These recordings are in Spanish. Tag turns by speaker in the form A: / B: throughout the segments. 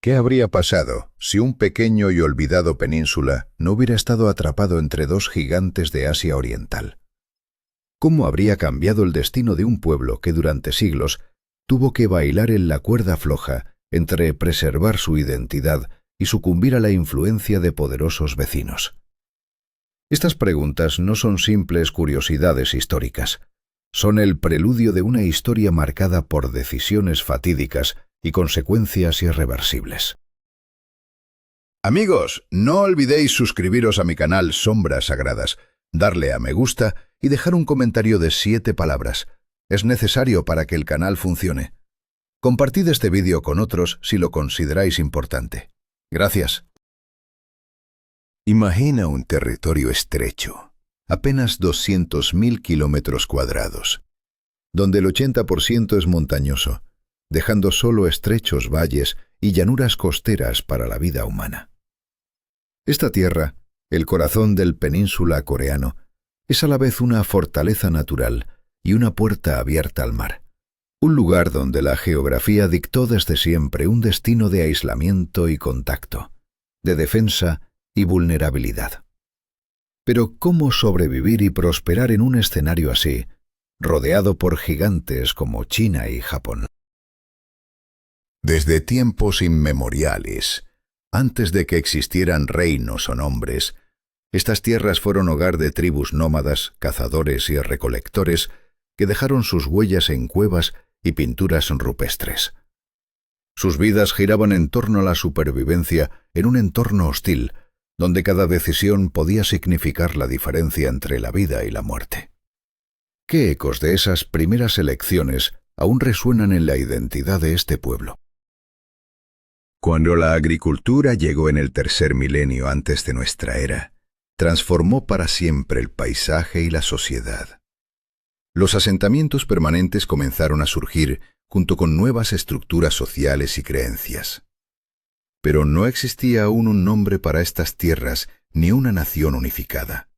A: ¿Qué habría pasado si un pequeño y olvidado península no hubiera estado atrapado entre dos gigantes de Asia Oriental? ¿Cómo habría cambiado el destino de un pueblo que durante siglos tuvo que bailar en la cuerda floja entre preservar su identidad y sucumbir a la influencia de poderosos vecinos? Estas preguntas no son simples curiosidades históricas. Son el preludio de una historia marcada por decisiones fatídicas y consecuencias irreversibles. Amigos, no olvidéis suscribiros a mi canal Sombras Sagradas, darle a me gusta y dejar un comentario de 7 palabras. Es necesario para que el canal funcione. Compartid este vídeo con otros si lo consideráis importante. Gracias. Imagina un territorio estrecho, apenas 200.000 kilómetros cuadrados, donde el 80% es montañoso, dejando solo estrechos valles y llanuras costeras para la vida humana. Esta tierra, el corazón del península coreano, es a la vez una fortaleza natural y una puerta abierta al mar, un lugar donde la geografía dictó desde siempre un destino de aislamiento y contacto, de defensa y vulnerabilidad. Pero ¿cómo sobrevivir y prosperar en un escenario así, rodeado por gigantes como China y Japón? Desde tiempos inmemoriales, antes de que existieran reinos o nombres, estas tierras fueron hogar de tribus nómadas, cazadores y recolectores que dejaron sus huellas en cuevas y pinturas rupestres. Sus vidas giraban en torno a la supervivencia en un entorno hostil, donde cada decisión podía significar la diferencia entre la vida y la muerte. ¿Qué ecos de esas primeras elecciones aún resuenan en la identidad de este pueblo? Cuando la agricultura llegó en el tercer milenio antes de nuestra era, transformó para siempre el paisaje y la sociedad. Los asentamientos permanentes comenzaron a surgir junto con nuevas estructuras sociales y creencias. Pero no existía aún un nombre para estas tierras ni una nación unificada.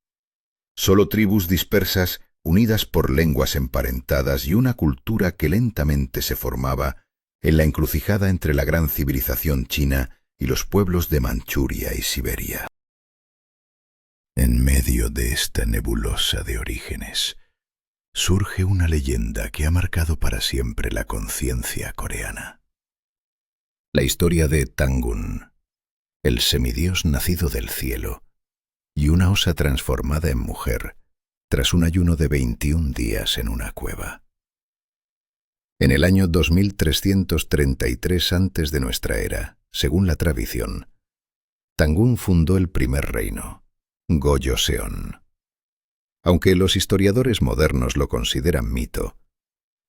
A: Solo tribus dispersas, unidas por lenguas emparentadas y una cultura que lentamente se formaba en la encrucijada entre la gran civilización china y los pueblos de Manchuria y Siberia. En medio de esta nebulosa de orígenes, surge una leyenda que ha marcado para siempre la conciencia coreana. La historia de Tangun, el semidios nacido del cielo, y una osa transformada en mujer tras un ayuno de 21 días en una cueva. En el año 2333 antes de nuestra era, según la tradición, Tangun fundó el primer reino, Gojoseon. Aunque los historiadores modernos lo consideran mito,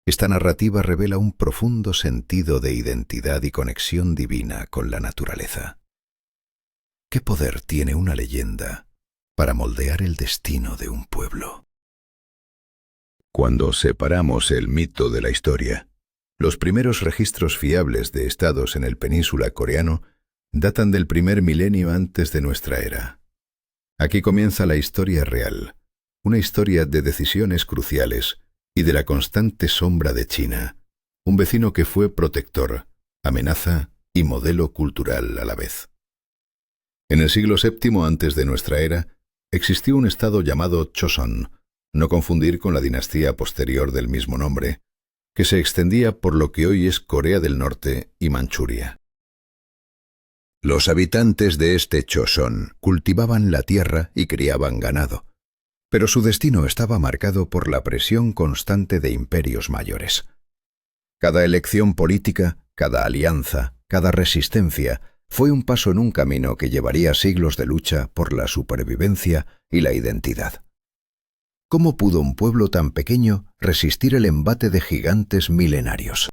A: esta narrativa revela un profundo sentido de identidad y conexión divina con la naturaleza. ¿Qué poder tiene una leyenda para moldear el destino de un pueblo? Cuando separamos el mito de la historia, los primeros registros fiables de estados en el península coreano datan del primer milenio antes de nuestra era. Aquí comienza la historia real, una historia de decisiones cruciales y de la constante sombra de China, un vecino que fue protector, amenaza y modelo cultural a la vez. En el siglo VII antes de nuestra era, existió un estado llamado Choson, no confundir con la dinastía posterior del mismo nombre, que se extendía por lo que hoy es Corea del Norte y Manchuria. Los habitantes de este Choson cultivaban la tierra y criaban ganado, pero su destino estaba marcado por la presión constante de imperios mayores. Cada elección política, cada alianza, cada resistencia fue un paso en un camino que llevaría siglos de lucha por la supervivencia y la identidad. ¿Cómo pudo un pueblo tan pequeño resistir el embate de gigantes milenarios?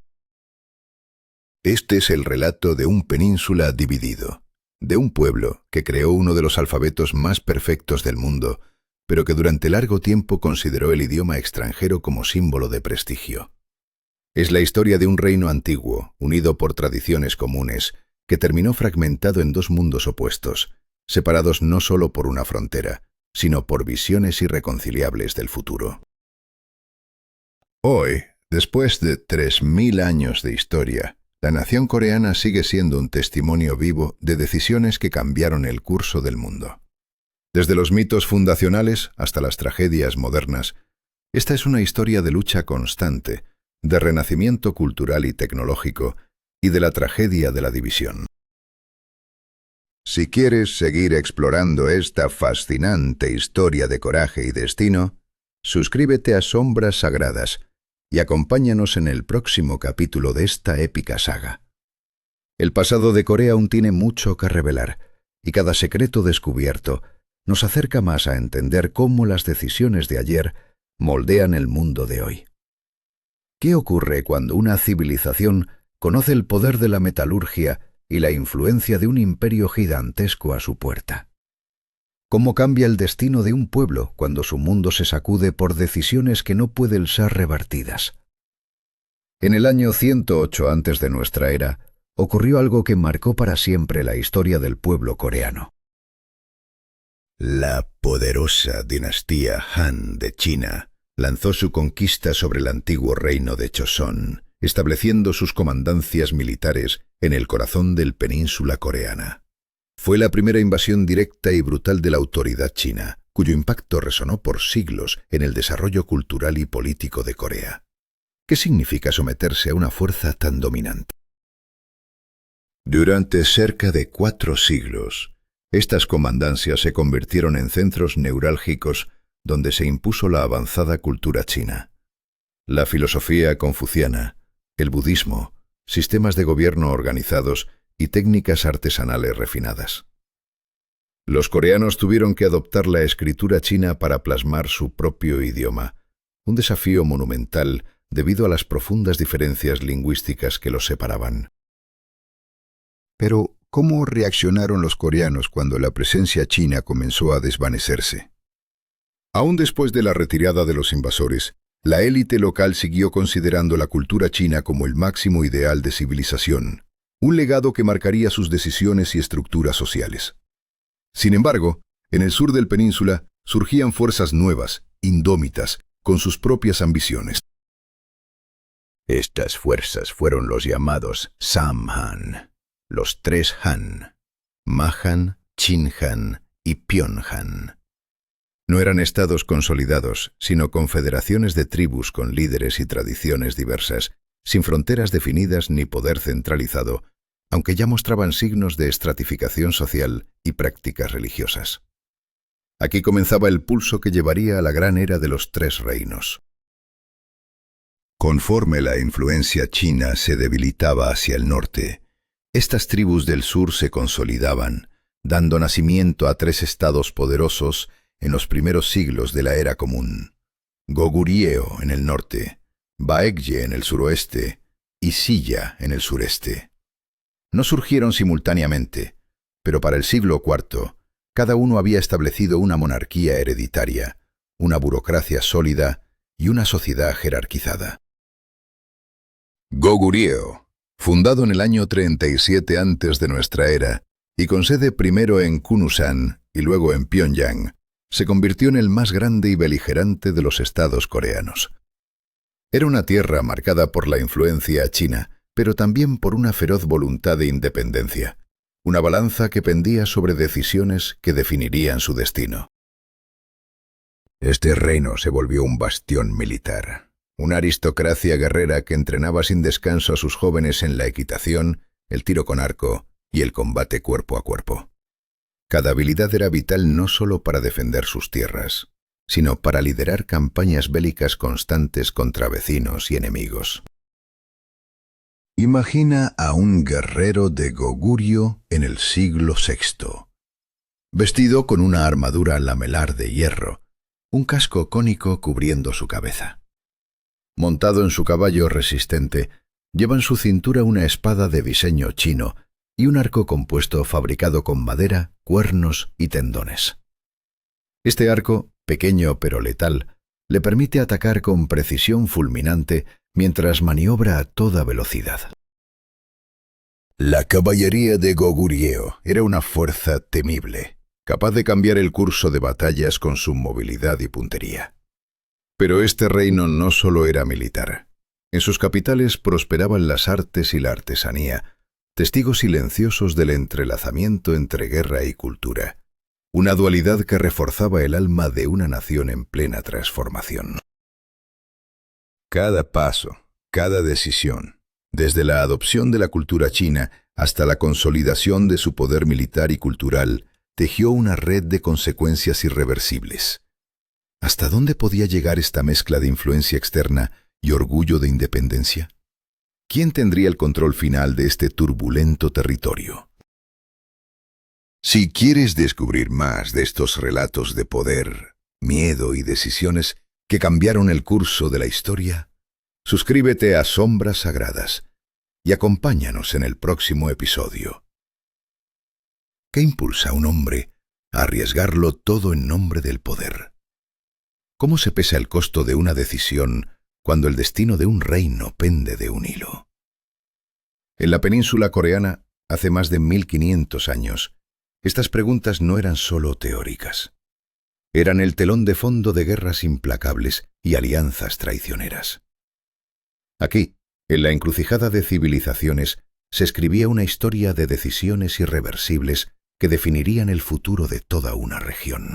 A: Este es el relato de un península dividido, de un pueblo que creó uno de los alfabetos más perfectos del mundo, pero que durante largo tiempo consideró el idioma extranjero como símbolo de prestigio. Es la historia de un reino antiguo, unido por tradiciones comunes, que terminó fragmentado en dos mundos opuestos, separados no solo por una frontera, sino por visiones irreconciliables del futuro. Hoy, después de 3000 años de historia, La nación coreana sigue siendo un testimonio vivo de decisiones que cambiaron el curso del mundo. Desde los mitos fundacionales hasta las tragedias modernas, esta es una historia de lucha constante, de renacimiento cultural y tecnológico, y de la tragedia de la división. Si quieres seguir explorando esta fascinante historia de coraje y destino, suscríbete a Sombras Sagradas y acompáñanos en el próximo capítulo de esta épica saga. El pasado de Corea aún tiene mucho que revelar, y cada secreto descubierto nos acerca más a entender cómo las decisiones de ayer moldean el mundo de hoy. ¿Qué ocurre cuando una civilización conoce el poder de la metalurgia y la influencia de un imperio gigantesco a su puerta? ¿Cómo cambia el destino de un pueblo cuando su mundo se sacude por decisiones que no pueden ser revertidas? En el año 108 antes de nuestra era, ocurrió algo que marcó para siempre la historia del pueblo coreano. La poderosa dinastía Han de China lanzó su conquista sobre el antiguo reino de Joseon, estableciendo sus comandancias militares en el corazón del península coreana. Fue la primera invasión directa y brutal de la autoridad china, cuyo impacto resonó por siglos en el desarrollo cultural y político de Corea. ¿Qué significa someterse a una fuerza tan dominante? Durante cerca de 4 siglos, estas comandancias se convirtieron en centros neurálgicos donde se impuso la avanzada cultura china. La filosofía confuciana, el budismo, sistemas de gobierno organizados y técnicas artesanales refinadas. Los coreanos tuvieron que adoptar la escritura china para plasmar su propio idioma, un desafío monumental debido a las profundas diferencias lingüísticas que los separaban. Pero, ¿cómo reaccionaron los coreanos cuando la presencia china comenzó a desvanecerse? Aún después de la retirada de los invasores, la élite local siguió considerando la cultura china como el máximo ideal de civilización, un legado que marcaría sus decisiones y estructuras sociales. Sin embargo, en el sur del península surgían fuerzas nuevas, indómitas, con sus propias ambiciones. Estas fuerzas fueron los llamados Samhan, los 3 Han, Mahan, Chinhan y Pyonhan. No eran estados consolidados, sino confederaciones de tribus con líderes y tradiciones diversas, sin fronteras definidas ni poder centralizado, aunque ya mostraban signos de estratificación social y prácticas religiosas. Aquí comenzaba el pulso que llevaría a la gran era de los 3 reinos. Conforme la influencia china se debilitaba hacia el norte, estas tribus del sur se consolidaban, dando nacimiento a 3 estados poderosos en los primeros siglos de la era común: Goguryeo en el norte, Baekje en el suroeste y Silla en el sureste. No surgieron simultáneamente, pero para el siglo IV, cada uno había establecido una monarquía hereditaria, una burocracia sólida y una sociedad jerarquizada. Goguryeo, fundado en el año 37 antes de nuestra era y con sede primero en Kunusan y luego en Pyongyang, se convirtió en el más grande y beligerante de los estados coreanos. Era una tierra marcada por la influencia china, pero también por una feroz voluntad de independencia, una balanza que pendía sobre decisiones que definirían su destino. Este reino se volvió un bastión militar, una aristocracia guerrera que entrenaba sin descanso a sus jóvenes en la equitación, el tiro con arco y el combate cuerpo a cuerpo. Cada habilidad era vital no solo para defender sus tierras, sino para liderar campañas bélicas constantes contra vecinos y enemigos. Imagina a un guerrero de Goguryeo en el siglo VI, vestido con una armadura lamelar de hierro, un casco cónico cubriendo su cabeza. Montado en su caballo resistente, lleva en su cintura una espada de diseño chino y un arco compuesto fabricado con madera, cuernos y tendones. Este arco, pequeño pero letal, le permite atacar con precisión fulminante mientras maniobra a toda velocidad. La caballería de Goguryeo era una fuerza temible, capaz de cambiar el curso de batallas con su movilidad y puntería. Pero este reino no solo era militar. En sus capitales prosperaban las artes y la artesanía, testigos silenciosos del entrelazamiento entre guerra y cultura, una dualidad que reforzaba el alma de una nación en plena transformación. Cada paso, cada decisión, desde la adopción de la cultura china hasta la consolidación de su poder militar y cultural, tejió una red de consecuencias irreversibles. ¿Hasta dónde podía llegar esta mezcla de influencia externa y orgullo de independencia? ¿Quién tendría el control final de este turbulento territorio? Si quieres descubrir más de estos relatos de poder, miedo y decisiones que cambiaron el curso de la historia, suscríbete a Sombras Sagradas y acompáñanos en el próximo episodio. ¿Qué impulsa a un hombre a arriesgarlo todo en nombre del poder? ¿Cómo se pesa el costo de una decisión cuando el destino de un reino pende de un hilo? En la península coreana, hace más de 1500 años, estas preguntas no eran solo teóricas. Eran el telón de fondo de guerras implacables y alianzas traicioneras. Aquí, en la encrucijada de civilizaciones, se escribía una historia de decisiones irreversibles que definirían el futuro de toda una región.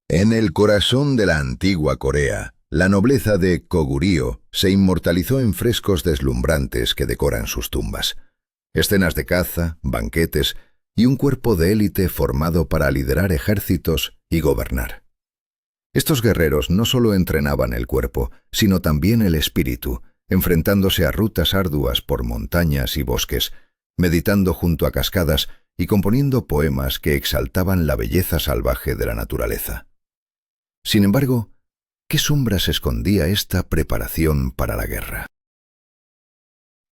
A: En el corazón de la antigua Corea, la nobleza de Goguryeo se inmortalizó en frescos deslumbrantes que decoran sus tumbas. Escenas de caza, banquetes y un cuerpo de élite formado para liderar ejércitos y gobernar. Estos guerreros no solo entrenaban el cuerpo, sino también el espíritu, enfrentándose a rutas arduas por montañas y bosques, meditando junto a cascadas y componiendo poemas que exaltaban la belleza salvaje de la naturaleza. Sin embargo, ¿qué sombras escondía esta preparación para la guerra?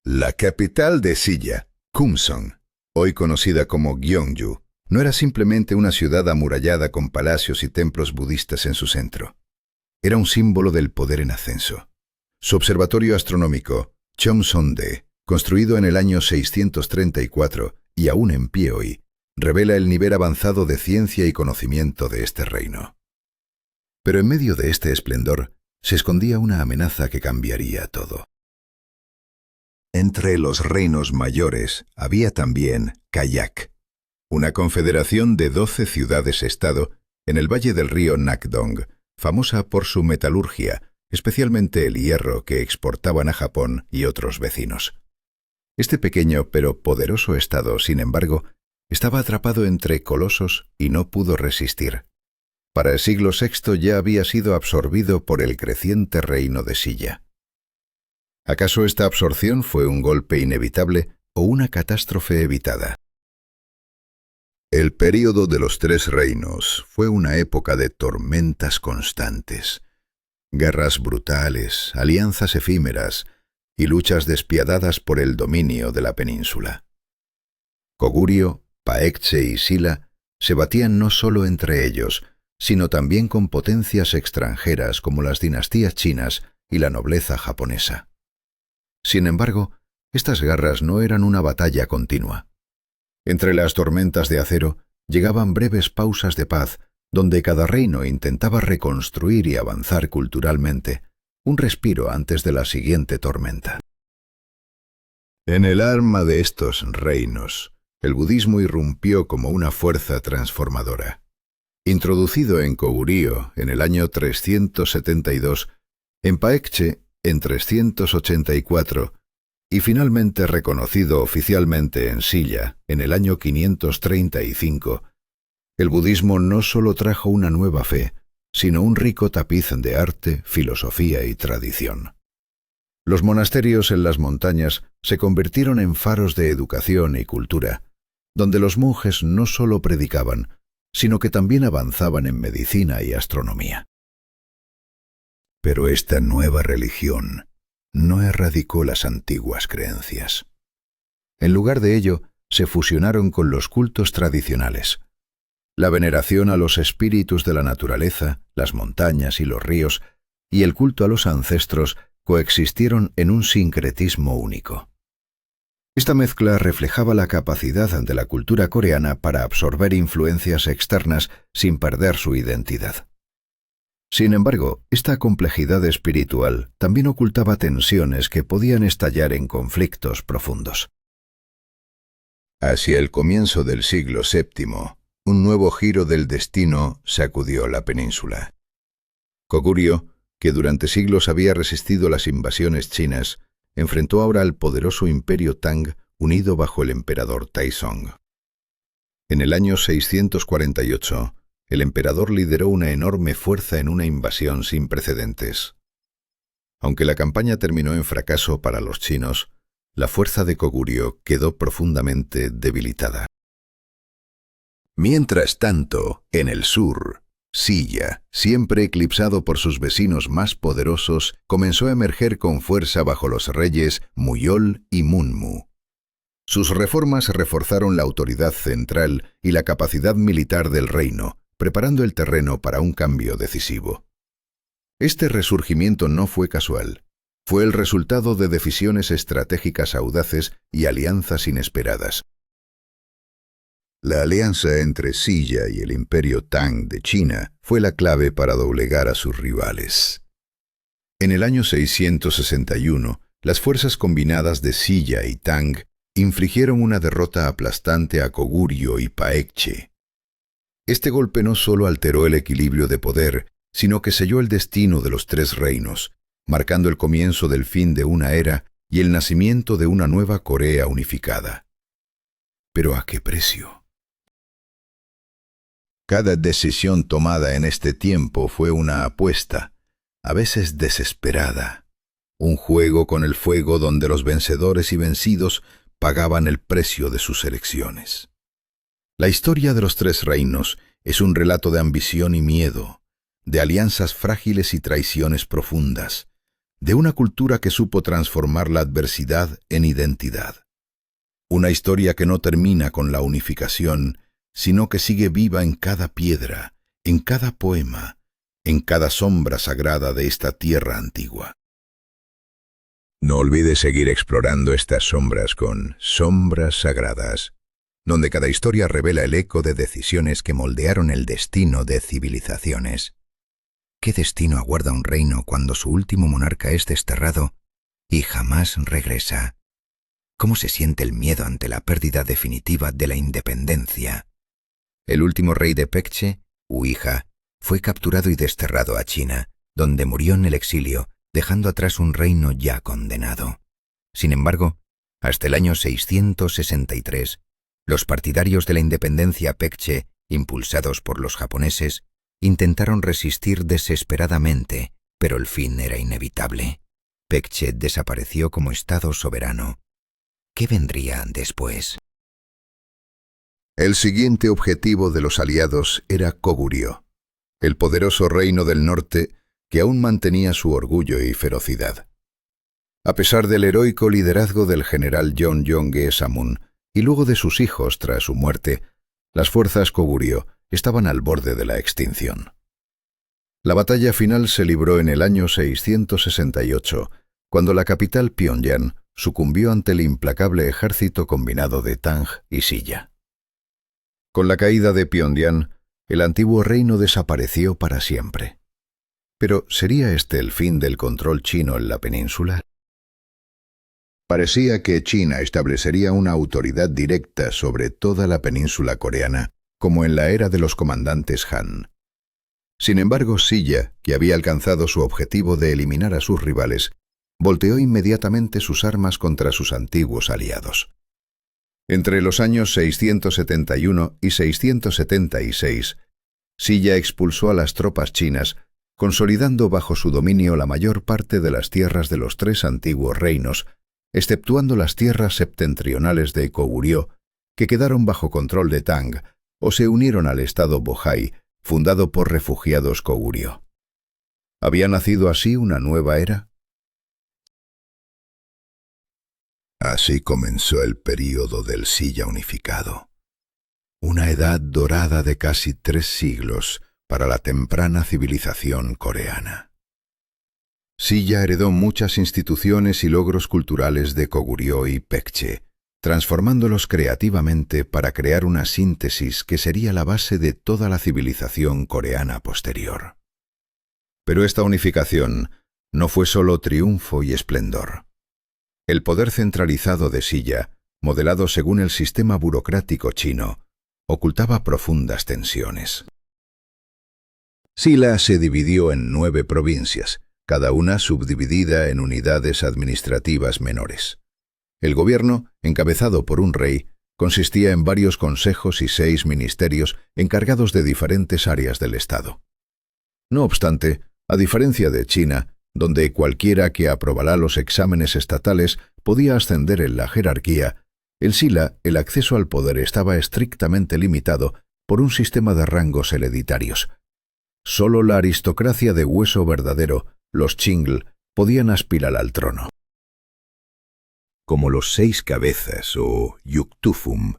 A: La capital de Silla, Kumsong, hoy conocida como Gyeongju, no era simplemente una ciudad amurallada con palacios y templos budistas en su centro. Era un símbolo del poder en ascenso. Su observatorio astronómico, Cheomsondae, construido en el año 634 y aún en pie hoy, revela el nivel avanzado de ciencia y conocimiento de este reino. Pero en medio de este esplendor se escondía una amenaza que cambiaría todo. Entre los reinos mayores había también Kayak, una confederación de 12 ciudades-estado en el valle del río Nakdong, famosa por su metalurgia, especialmente el hierro que exportaban a Japón y otros vecinos. Este pequeño pero poderoso estado, sin embargo, estaba atrapado entre colosos y no pudo resistir. Para el siglo VI ya había sido absorbido por el creciente reino de Silla. ¿Acaso esta absorción fue un golpe inevitable o una catástrofe evitada? El período de los Tres Reinos fue una época de tormentas constantes, guerras brutales, alianzas efímeras y luchas despiadadas por el dominio de la península. Goguryeo, Paekche y Silla se batían no solo entre ellos, sino también con potencias extranjeras como las dinastías chinas y la nobleza japonesa. Sin embargo, estas guerras no eran una batalla continua. Entre las tormentas de acero llegaban breves pausas de paz, donde cada reino intentaba reconstruir y avanzar culturalmente, un respiro antes de la siguiente tormenta. En el alma de estos reinos, el budismo irrumpió como una fuerza transformadora. Introducido en Goguryeo en el año 372, en Paekche en 384 y finalmente reconocido oficialmente en Silla en el año 535, el budismo no solo trajo una nueva fe, sino un rico tapiz de arte, filosofía y tradición. Los monasterios en las montañas se convirtieron en faros de educación y cultura, donde los monjes no solo predicaban, sino que también avanzaban en medicina y astronomía. Pero esta nueva religión no erradicó las antiguas creencias. En lugar de ello, se fusionaron con los cultos tradicionales. La veneración a los espíritus de la naturaleza, las montañas y los ríos, y el culto a los ancestros coexistieron en un sincretismo único. Esta mezcla reflejaba la capacidad de la cultura coreana para absorber influencias externas sin perder su identidad. Sin embargo, esta complejidad espiritual también ocultaba tensiones que podían estallar en conflictos profundos. Hacia el comienzo del siglo VII, un nuevo giro del destino sacudió la península. Koguryo, que durante siglos había resistido las invasiones chinas, enfrentó ahora al poderoso imperio Tang unido bajo el emperador Taizong. En el año 648, el emperador lideró una enorme fuerza en una invasión sin precedentes. Aunque la campaña terminó en fracaso para los chinos, la fuerza de Koguryo quedó profundamente debilitada. Mientras tanto, en el sur, Silla, siempre eclipsado por sus vecinos más poderosos, comenzó a emerger con fuerza bajo los reyes Muyol y Munmu. Sus reformas reforzaron la autoridad central y la capacidad militar del reino, preparando el terreno para un cambio decisivo. Este resurgimiento no fue casual. Fue el resultado de decisiones estratégicas audaces y alianzas inesperadas. La alianza entre Silla y el imperio Tang de China fue la clave para doblegar a sus rivales. En el año 661, las fuerzas combinadas de Silla y Tang infligieron una derrota aplastante a Koguryo y Paekche. Este golpe no solo alteró el equilibrio de poder, sino que selló el destino de los tres reinos, marcando el comienzo del fin de una era y el nacimiento de una nueva Corea unificada. ¿Pero a qué precio? Cada decisión tomada en este tiempo fue una apuesta, a veces desesperada, un juego con el fuego donde los vencedores y vencidos pagaban el precio de sus elecciones. La historia de los tres reinos es un relato de ambición y miedo, de alianzas frágiles y traiciones profundas, de una cultura que supo transformar la adversidad en identidad. Una historia que no termina con la unificación, sino que sigue viva en cada piedra, en cada poema, en cada sombra sagrada de esta tierra antigua. No olvides seguir explorando estas sombras con Sombras Sagradas, donde cada historia revela el eco de decisiones que moldearon el destino de civilizaciones. ¿Qué destino aguarda un reino cuando su último monarca es desterrado y jamás regresa? ¿Cómo se siente el miedo ante la pérdida definitiva de la independencia? El último rey de Pekche, Uija, fue capturado y desterrado a China, donde murió en el exilio, dejando atrás un reino ya condenado. Sin embargo, hasta el año 663, los partidarios de la independencia Pekche, impulsados por los japoneses, intentaron resistir desesperadamente, pero el fin era inevitable. Pekche desapareció como estado soberano. ¿Qué vendría después? El siguiente objetivo de los aliados era Koguryo, el poderoso reino del norte que aún mantenía su orgullo y ferocidad. A pesar del heroico liderazgo del general Jeongeon-ge-samun y luego de sus hijos tras su muerte, las fuerzas Koguryo estaban al borde de la extinción. La batalla final se libró en el año 668, cuando la capital Pyongyang sucumbió ante el implacable ejército combinado de Tang y Silla. Con la caída de Pyongyang, el antiguo reino desapareció para siempre. Pero ¿sería este el fin del control chino en la península? Parecía que China establecería una autoridad directa sobre toda la península coreana, como en la era de los comandantes Han. Sin embargo, Silla, que había alcanzado su objetivo de eliminar a sus rivales, volteó inmediatamente sus armas contra sus antiguos aliados. Entre los años 671 y 676, Silla expulsó a las tropas chinas, consolidando bajo su dominio la mayor parte de las tierras de los tres antiguos reinos, exceptuando las tierras septentrionales de Koguryo, que quedaron bajo control de Tang o se unieron al estado Bohai, fundado por refugiados Koguryo. ¿Había nacido así una nueva era? Así comenzó el período del Silla unificado, una edad dorada de casi 3 siglos para la temprana civilización coreana. Silla heredó muchas instituciones y logros culturales de Koguryo y Pekche, transformándolos creativamente para crear una síntesis que sería la base de toda la civilización coreana posterior. Pero esta unificación no fue solo triunfo y esplendor. El poder centralizado de Silla, modelado según el sistema burocrático chino, ocultaba profundas tensiones. Silla se dividió en 9 provincias, cada una subdividida en unidades administrativas menores. El gobierno, encabezado por un rey, consistía en varios consejos y 6 ministerios encargados de diferentes áreas del Estado. No obstante, a diferencia de China, donde cualquiera que aprobara los exámenes estatales podía ascender en la jerarquía, en Silla el acceso al poder estaba estrictamente limitado por un sistema de rangos hereditarios. Solo la aristocracia de hueso verdadero, los Qingl, podían aspirar al trono. Como los 6 cabezas o yuktufum,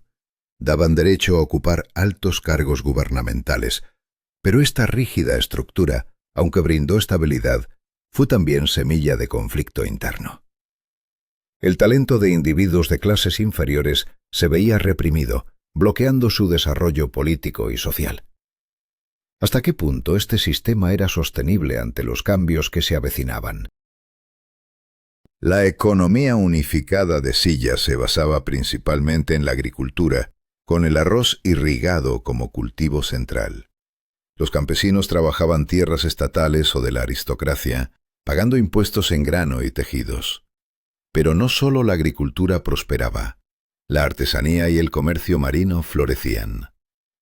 A: daban derecho a ocupar altos cargos gubernamentales, pero esta rígida estructura, aunque brindó estabilidad, fue también semilla de conflicto interno. El talento de individuos de clases inferiores se veía reprimido, bloqueando su desarrollo político y social. ¿Hasta qué punto este sistema era sostenible ante los cambios que se avecinaban? La economía unificada de Silla se basaba principalmente en la agricultura, con el arroz irrigado como cultivo central. Los campesinos trabajaban tierras estatales o de la aristocracia, pagando impuestos en grano y tejidos. Pero no solo la agricultura prosperaba, la artesanía y el comercio marino florecían.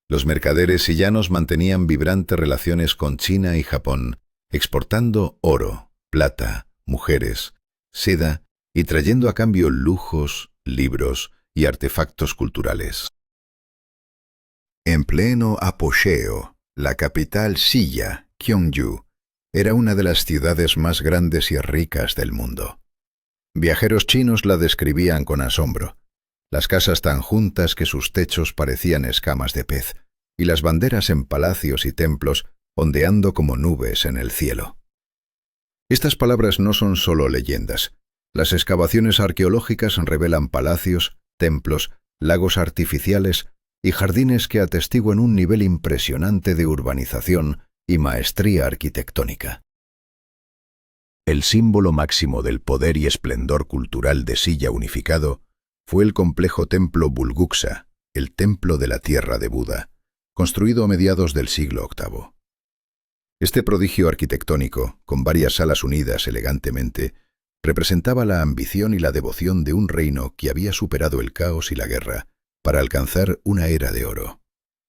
A: Los mercaderes sillanos mantenían vibrantes relaciones con China y Japón, exportando oro, plata, mujeres, seda y trayendo a cambio lujos, libros y artefactos culturales. En pleno apogeo, la capital Silla, Gyeongju, era una de las ciudades más grandes y ricas del mundo. Viajeros chinos la describían con asombro. Las casas tan juntas que sus techos parecían escamas de pez, y las banderas en palacios y templos ondeando como nubes en el cielo. Estas palabras no son solo leyendas. Las excavaciones arqueológicas revelan palacios, templos, lagos artificiales y jardines que atestiguan un nivel impresionante de urbanización y maestría arquitectónica. El símbolo máximo del poder y esplendor cultural de Silla unificado fue el complejo templo Bulguksa, el templo de la tierra de Buda, construido a mediados del siglo VIII. Este prodigio arquitectónico, con varias salas unidas elegantemente, representaba la ambición y la devoción de un reino que había superado el caos y la guerra para alcanzar una era de oro.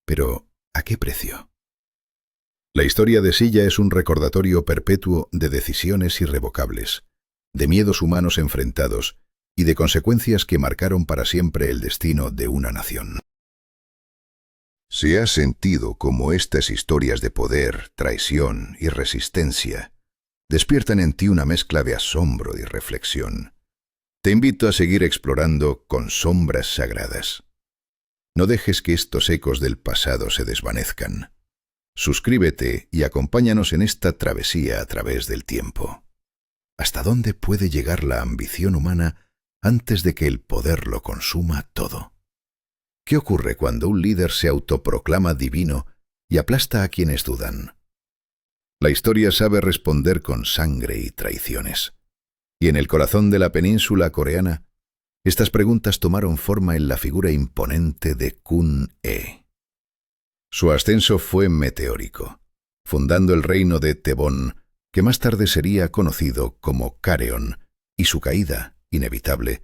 A: Pero, ¿a qué precio? La historia de Silla es un recordatorio perpetuo de decisiones irrevocables, de miedos humanos enfrentados y de consecuencias que marcaron para siempre el destino de una nación. Si has sentido cómo estas historias de poder, traición y resistencia despiertan en ti una mezcla de asombro y reflexión, te invito a seguir explorando con sombras sagradas. No dejes que estos ecos del pasado se desvanezcan. Suscríbete y acompáñanos en esta travesía a través del tiempo. ¿Hasta dónde puede llegar la ambición humana antes de que el poder lo consuma todo? ¿Qué ocurre cuando un líder se autoproclama divino y aplasta a quienes dudan? La historia sabe responder con sangre y traiciones. Y en el corazón de la península coreana, estas preguntas tomaron forma en la figura imponente de Kun-e. Su ascenso fue meteórico, fundando el reino de Tebón, que más tarde sería conocido como Kareon, y su caída, inevitable,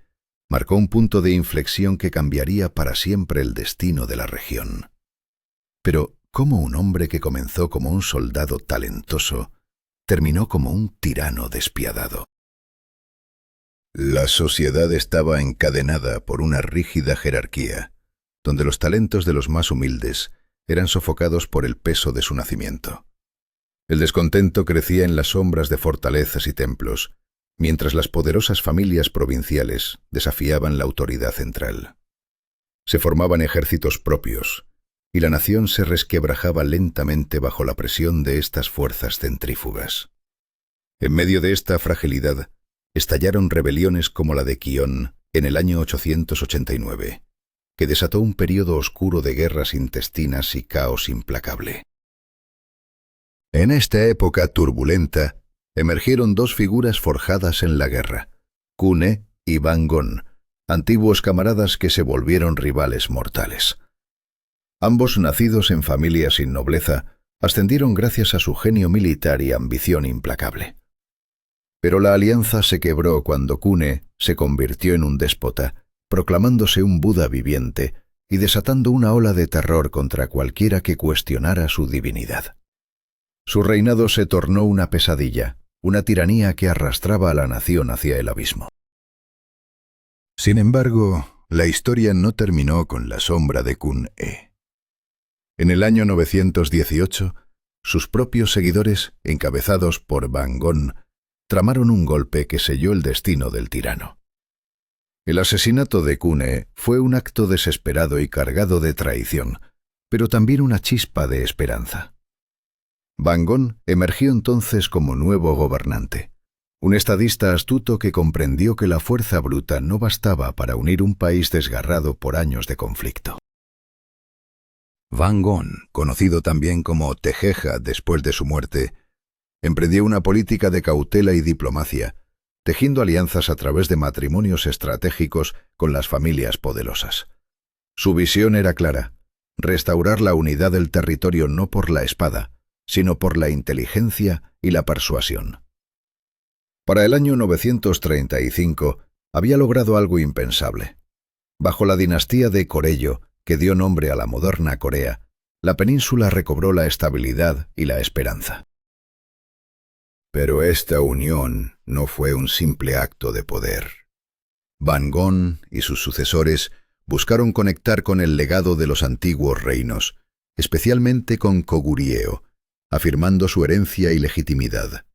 A: marcó un punto de inflexión que cambiaría para siempre el destino de la región. Pero, ¿cómo un hombre que comenzó como un soldado talentoso terminó como un tirano despiadado? La sociedad estaba encadenada por una rígida jerarquía, donde los talentos de los más humildes eran sofocados por el peso de su nacimiento. El descontento crecía en las sombras de fortalezas y templos, mientras las poderosas familias provinciales desafiaban la autoridad central. Se formaban ejércitos propios, y la nación se resquebrajaba lentamente bajo la presión de estas fuerzas centrífugas. En medio de esta fragilidad, estallaron rebeliones como la de Qion en el año 889, que desató un período oscuro de guerras intestinas y caos implacable. En esta época turbulenta, emergieron dos figuras forjadas en la guerra, Kune y Bangon, antiguos camaradas que se volvieron rivales mortales. Ambos, nacidos en familias sin nobleza, ascendieron gracias a su genio militar y ambición implacable. Pero la alianza se quebró cuando Kune se convirtió en un déspota, proclamándose un Buda viviente y desatando una ola de terror contra cualquiera que cuestionara su divinidad. Su reinado se tornó una pesadilla, una tiranía que arrastraba a la nación hacia el abismo. Sin embargo, la historia no terminó con la sombra de Kun-e. En el año 918, sus propios seguidores, encabezados por Bangon, tramaron un golpe que selló el destino del tirano. El asesinato de Kun-e fue un acto desesperado y cargado de traición, pero también una chispa de esperanza. Bangon emergió entonces como nuevo gobernante, un estadista astuto que comprendió que la fuerza bruta no bastaba para unir un país desgarrado por años de conflicto. Bangon, conocido también como Tejeja después de su muerte, emprendió una política de cautela y diplomacia, tejiendo alianzas a través de matrimonios estratégicos con las familias poderosas. Su visión era clara: restaurar la unidad del territorio no por la espada, sino por la inteligencia y la persuasión. Para el año 935 había logrado algo impensable. Bajo la dinastía de Goryeo, que dio nombre a la moderna Corea, la península recobró la estabilidad y la esperanza. Pero esta unión no fue un simple acto de poder. Bangon y sus sucesores buscaron conectar con el legado de los antiguos reinos, especialmente con Goguryeo, afirmando su herencia y legitimidad.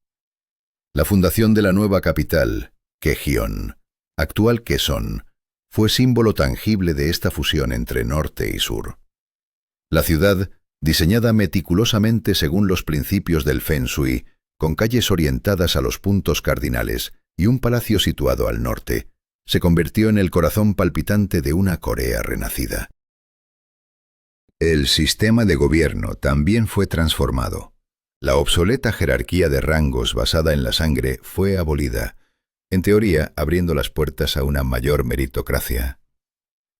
A: La fundación de la nueva capital, Gyeon, actual Quezón, fue símbolo tangible de esta fusión entre norte y sur. La ciudad, diseñada meticulosamente según los principios del Feng Shui, con calles orientadas a los puntos cardinales y un palacio situado al norte, se convirtió en el corazón palpitante de una Corea renacida. El sistema de gobierno también fue transformado. La obsoleta jerarquía de rangos basada en la sangre fue abolida, en teoría abriendo las puertas a una mayor meritocracia.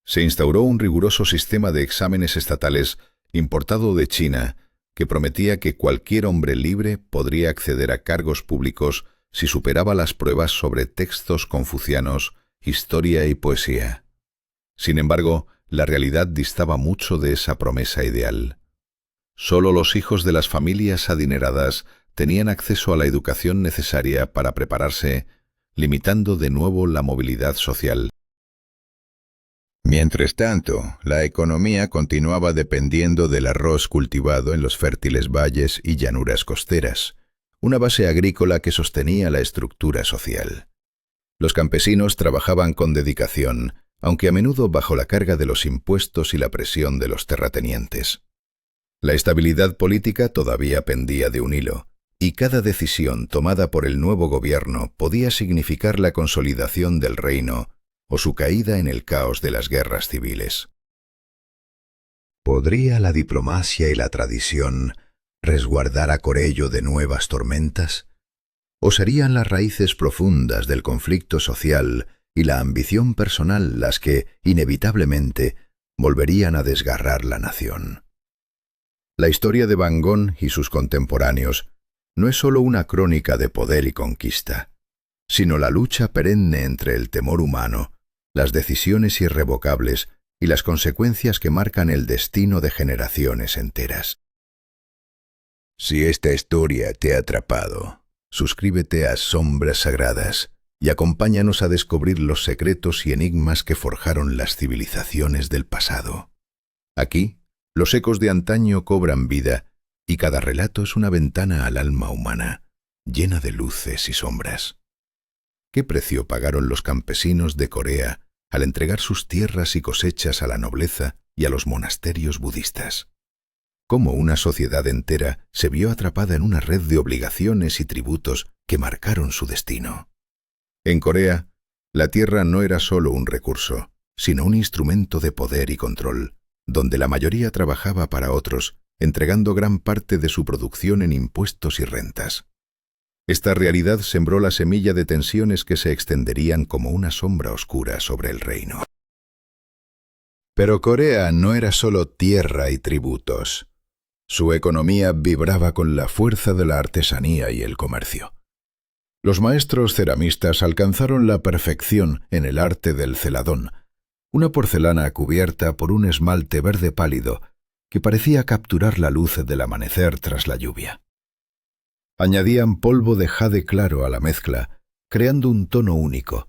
A: Se instauró un riguroso sistema de exámenes estatales importado de China que prometía que cualquier hombre libre podría acceder a cargos públicos si superaba las pruebas sobre textos confucianos, historia y poesía. Sin embargo, la realidad distaba mucho de esa promesa ideal. Solo los hijos de las familias adineradas tenían acceso a la educación necesaria para prepararse, limitando de nuevo la movilidad social. Mientras tanto, la economía continuaba dependiendo del arroz cultivado en los fértiles valles y llanuras costeras, una base agrícola que sostenía la estructura social. Los campesinos trabajaban con dedicación, aunque a menudo bajo la carga de los impuestos y la presión de los terratenientes. La estabilidad política todavía pendía de un hilo, y cada decisión tomada por el nuevo gobierno podía significar la consolidación del reino o su caída en el caos de las guerras civiles. ¿Podría la diplomacia y la tradición resguardar a Goryeo de nuevas tormentas? ¿O serían las raíces profundas del conflicto social y la ambición personal las que, inevitablemente, volverían a desgarrar la nación? La historia de Bangon y sus contemporáneos no es sólo una crónica de poder y conquista, sino la lucha perenne entre el temor humano, las decisiones irrevocables y las consecuencias que marcan el destino de generaciones enteras. Si esta historia te ha atrapado, suscríbete a Sombras Sagradas y acompáñanos a descubrir los secretos y enigmas que forjaron las civilizaciones del pasado. Aquí, los ecos de antaño cobran vida y cada relato es una ventana al alma humana, llena de luces y sombras. ¿Qué precio pagaron los campesinos de Corea al entregar sus tierras y cosechas a la nobleza y a los monasterios budistas? ¿Cómo una sociedad entera se vio atrapada en una red de obligaciones y tributos que marcaron su destino? En Corea, la tierra no era solo un recurso, sino un instrumento de poder y control, donde la mayoría trabajaba para otros entregando gran parte de su producción en impuestos y rentas. Esta realidad sembró la semilla de tensiones que se extenderían como una sombra oscura sobre el reino. Pero Corea no era solo tierra y tributos. Su economía vibraba con la fuerza de la artesanía y el comercio. Los maestros ceramistas alcanzaron la perfección en el arte del celadón, una porcelana cubierta por un esmalte verde pálido que parecía capturar la luz del amanecer tras la lluvia. Añadían polvo de jade claro a la mezcla, creando un tono único,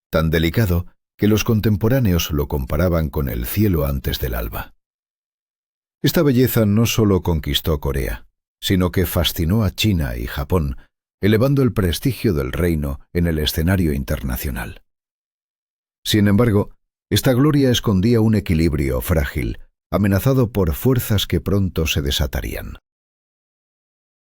A: tan delicado que los contemporáneos lo comparaban con el cielo antes del alba. Esta belleza no solo conquistó Corea, sino que fascinó a China y Japón, elevando el prestigio del reino en el escenario internacional. Sin embargo, esta gloria escondía un equilibrio frágil, amenazado por fuerzas que pronto se desatarían.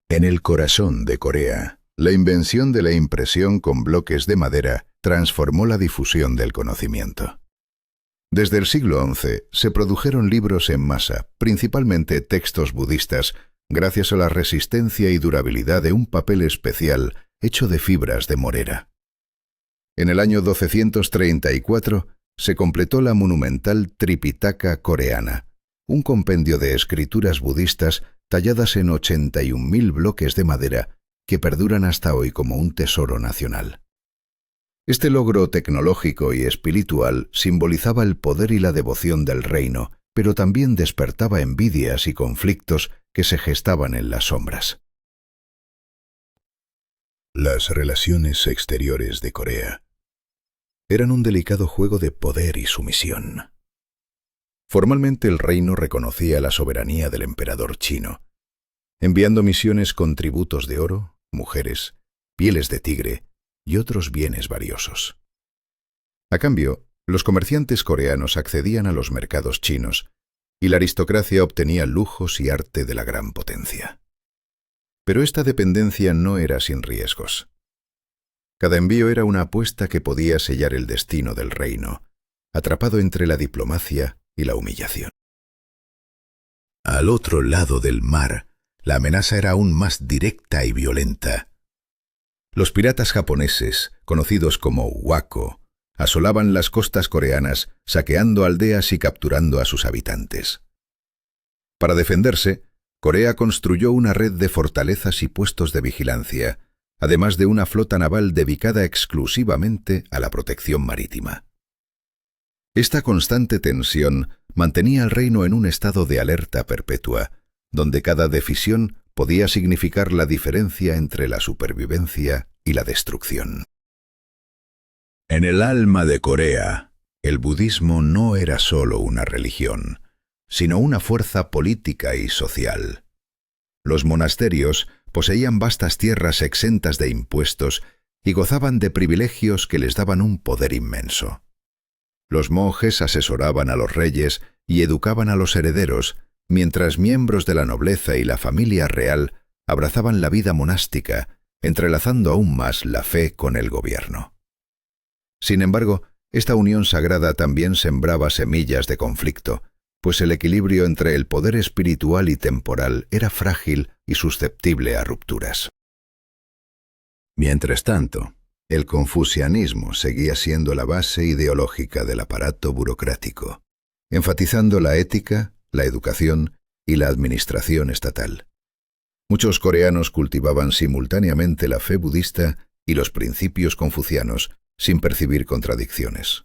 A: En el corazón de Corea, la invención de la impresión con bloques de madera transformó la difusión del conocimiento. Desde el siglo XI se produjeron libros en masa, principalmente textos budistas, gracias a la resistencia y durabilidad de un papel especial hecho de fibras de morera. En el año 1234 se completó la monumental Tripitaka coreana, un compendio de escrituras budistas talladas en 81.000 bloques de madera que perduran hasta hoy como un tesoro nacional. Este logro tecnológico y espiritual simbolizaba el poder y la devoción del reino, pero también despertaba envidias y conflictos que se gestaban en las sombras. Las relaciones exteriores de Corea eran un delicado juego de poder y sumisión. Formalmente el reino reconocía la soberanía del emperador chino, enviando misiones con tributos de oro, mujeres, pieles de tigre y otros bienes valiosos. A cambio, los comerciantes coreanos accedían a los mercados chinos y la aristocracia obtenía lujos y arte de la gran potencia. Pero esta dependencia no era sin riesgos. Cada envío era una apuesta que podía sellar el destino del reino, atrapado entre la diplomacia y la humillación. Al otro lado del mar, la amenaza era aún más directa y violenta. Los piratas japoneses, conocidos como wako, asolaban las costas coreanas, saqueando aldeas y capturando a sus habitantes. Para defenderse, Corea construyó una red de fortalezas y puestos de vigilancia, además de una flota naval dedicada exclusivamente a la protección marítima. Esta constante tensión mantenía al reino en un estado de alerta perpetua, donde cada decisión podía significar la diferencia entre la supervivencia y la destrucción. En el alma de Corea, el budismo no era solo una religión, sino una fuerza política y social. Los monasterios poseían vastas tierras exentas de impuestos y gozaban de privilegios que les daban un poder inmenso. Los monjes asesoraban a los reyes y educaban a los herederos, mientras miembros de la nobleza y la familia real abrazaban la vida monástica, entrelazando aún más la fe con el gobierno. Sin embargo, esta unión sagrada también sembraba semillas de conflicto, pues el equilibrio entre el poder espiritual y temporal era frágil y susceptible a rupturas. Mientras tanto, el confucianismo seguía siendo la base ideológica del aparato burocrático, enfatizando la ética, la educación y la administración estatal. Muchos coreanos cultivaban simultáneamente la fe budista y los principios confucianos, sin percibir contradicciones.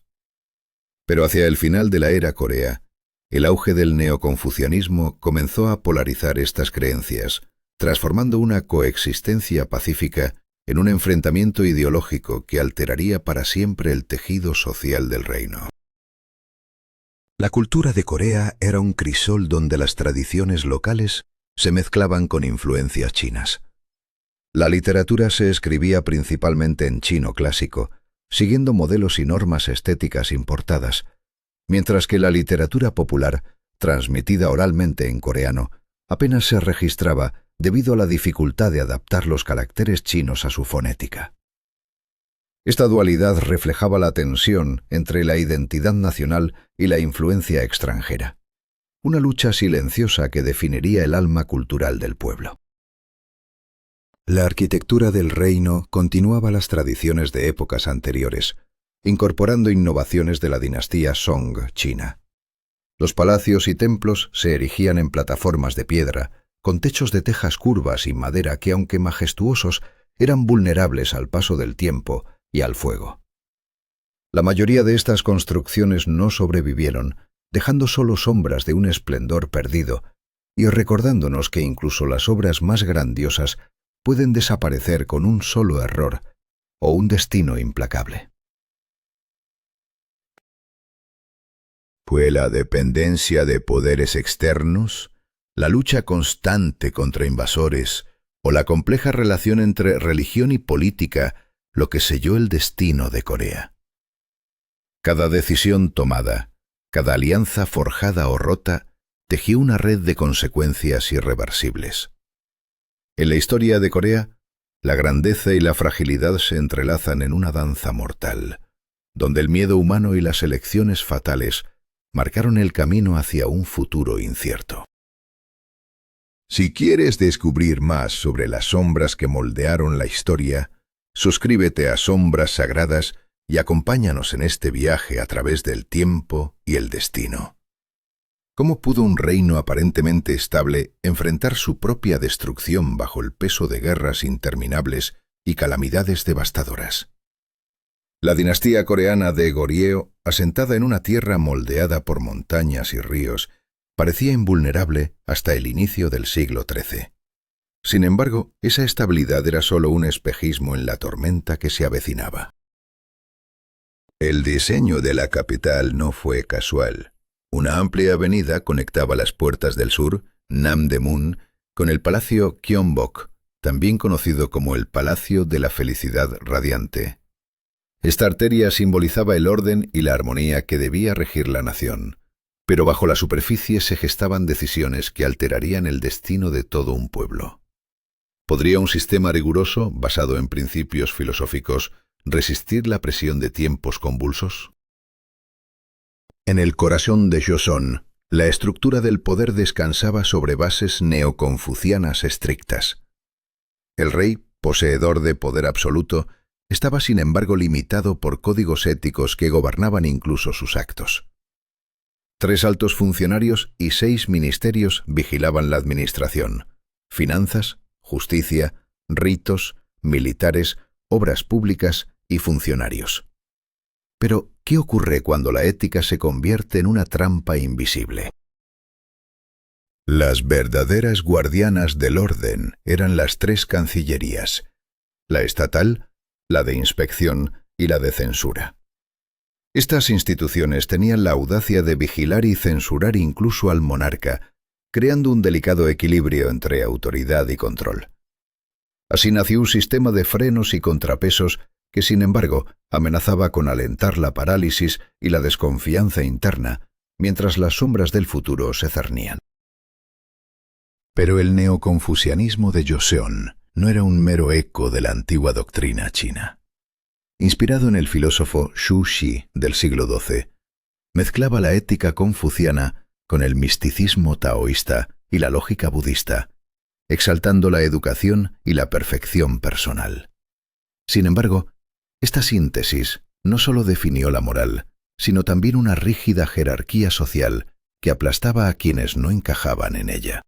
A: Pero hacia el final de la era Corea, el auge del neoconfucianismo comenzó a polarizar estas creencias, transformando una coexistencia pacífica en un enfrentamiento ideológico que alteraría para siempre el tejido social del reino. La cultura de Corea era un crisol donde las tradiciones locales se mezclaban con influencias chinas. La literatura se escribía principalmente en chino clásico, siguiendo modelos y normas estéticas importadas, mientras que la literatura popular, transmitida oralmente en coreano, apenas se registraba debido a la dificultad de adaptar los caracteres chinos a su fonética. Esta dualidad reflejaba la tensión entre la identidad nacional y la influencia extranjera. una lucha silenciosa que definiría el alma cultural del pueblo. La arquitectura del reino continuaba las tradiciones de épocas anteriores, incorporando innovaciones de la dinastía Song china. Los palacios y templos se erigían en plataformas de piedra, con techos de tejas curvas y madera que, aunque majestuosos, eran vulnerables al paso del tiempo y al fuego. La mayoría de estas construcciones no sobrevivieron, dejando solo sombras de un esplendor perdido y recordándonos que incluso las obras más grandiosas pueden desaparecer con un solo error o un destino implacable. Fue la dependencia de poderes externos, la lucha constante contra invasores o la compleja relación entre religión y política lo que selló el destino de Corea. Cada decisión tomada, cada alianza forjada o rota, tejió una red de consecuencias irreversibles. En la historia de Corea, la grandeza y la fragilidad se entrelazan en una danza mortal, donde el miedo humano y las elecciones fatales marcaron el camino hacia un futuro incierto. Si quieres descubrir más sobre las sombras que moldearon la historia, suscríbete a Sombras Sagradas y acompáñanos en este viaje a través del tiempo y el destino. ¿Cómo pudo un reino aparentemente estable enfrentar su propia destrucción bajo el peso de guerras interminables y calamidades devastadoras? La dinastía coreana de Goryeo, asentada en una tierra moldeada por montañas y ríos, parecía invulnerable hasta el inicio del siglo XIII. Sin embargo, esa estabilidad era solo un espejismo en la tormenta que se avecinaba. El diseño de la capital no fue casual. Una amplia avenida conectaba las puertas del sur, Namdaemun, con el Palacio Gyeongbok, también conocido como el Palacio de la Felicidad Radiante. Esta arteria simbolizaba el orden y la armonía que debía regir la nación, pero bajo la superficie se gestaban decisiones que alterarían el destino de todo un pueblo. ¿Podría un sistema riguroso, basado en principios filosóficos, resistir la presión de tiempos convulsos? En el corazón de Joseon, la estructura del poder descansaba sobre bases neoconfucianas estrictas. El rey, poseedor de poder absoluto, estaba sin embargo limitado por códigos éticos que gobernaban incluso sus actos. 3 altos funcionarios y 6 ministerios vigilaban la administración: finanzas, justicia, ritos, militares, obras públicas y funcionarios. Pero, ¿qué ocurre cuando la ética se convierte en una trampa invisible? Las verdaderas guardianas del orden eran las 3 cancillerías: la estatal, la de inspección y la de censura. Estas instituciones tenían la audacia de vigilar y censurar incluso al monarca, creando un delicado equilibrio entre autoridad y control. Así nació un sistema de frenos y contrapesos que, sin embargo, amenazaba con alentar la parálisis y la desconfianza interna, mientras las sombras del futuro se cernían. Pero el neoconfucianismo de Joseon no era un mero eco de la antigua doctrina china. Inspirado en el filósofo Xu Xi del siglo XII, mezclaba la ética confuciana con el misticismo taoísta y la lógica budista, exaltando la educación y la perfección personal. Sin embargo, esta síntesis no solo definió la moral, sino también una rígida jerarquía social que aplastaba a quienes no encajaban en ella.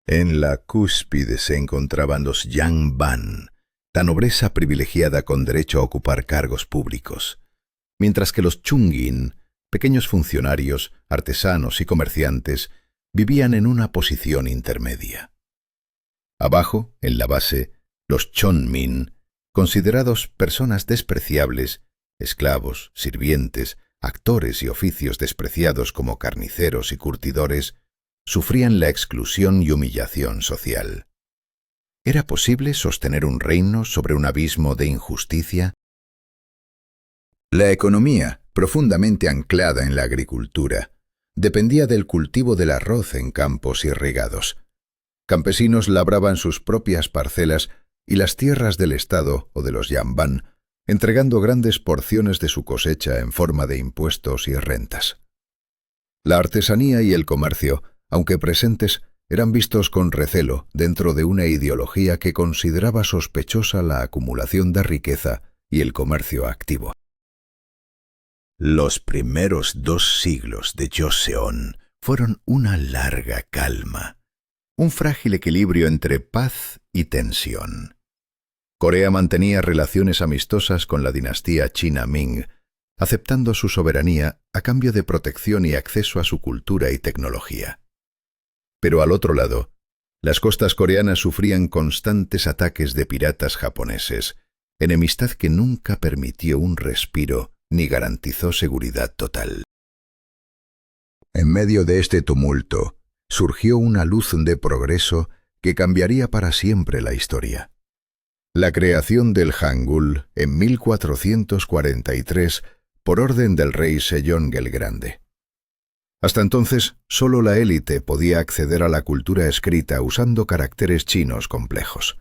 A: En la cúspide se encontraban los Yangban, la nobleza privilegiada con derecho a ocupar cargos públicos, mientras que los Chungin, pequeños funcionarios, artesanos y comerciantes, vivían en una posición intermedia. Abajo, en la base, los Chonmin, considerados personas despreciables, esclavos, sirvientes, actores y oficios despreciados como carniceros y curtidores, sufrían la exclusión y humillación social. ¿Era posible sostener un reino sobre un abismo de injusticia? La economía, profundamente anclada en la agricultura, dependía del cultivo del arroz en campos irrigados. Campesinos labraban sus propias parcelas y las tierras del Estado o de los Yangban, entregando grandes porciones de su cosecha en forma de impuestos y rentas. La artesanía y el comercio, aunque presentes, eran vistos con recelo dentro de una ideología que consideraba sospechosa la acumulación de riqueza y el comercio activo. Los primeros 2 siglos de Joseon fueron una larga calma, un frágil equilibrio entre paz y tensión. Corea mantenía relaciones amistosas con la dinastía China Ming, aceptando su soberanía a cambio de protección y acceso a su cultura y tecnología. Pero al otro lado, las costas coreanas sufrían constantes ataques de piratas japoneses, enemistad que nunca permitió un respiro ni garantizó seguridad total. En medio de este tumulto, surgió una luz de progreso que cambiaría para siempre la historia. La creación del Hangul en 1443 por orden del rey Sejong el Grande. Hasta entonces, solo la élite podía acceder a la cultura escrita usando caracteres chinos complejos.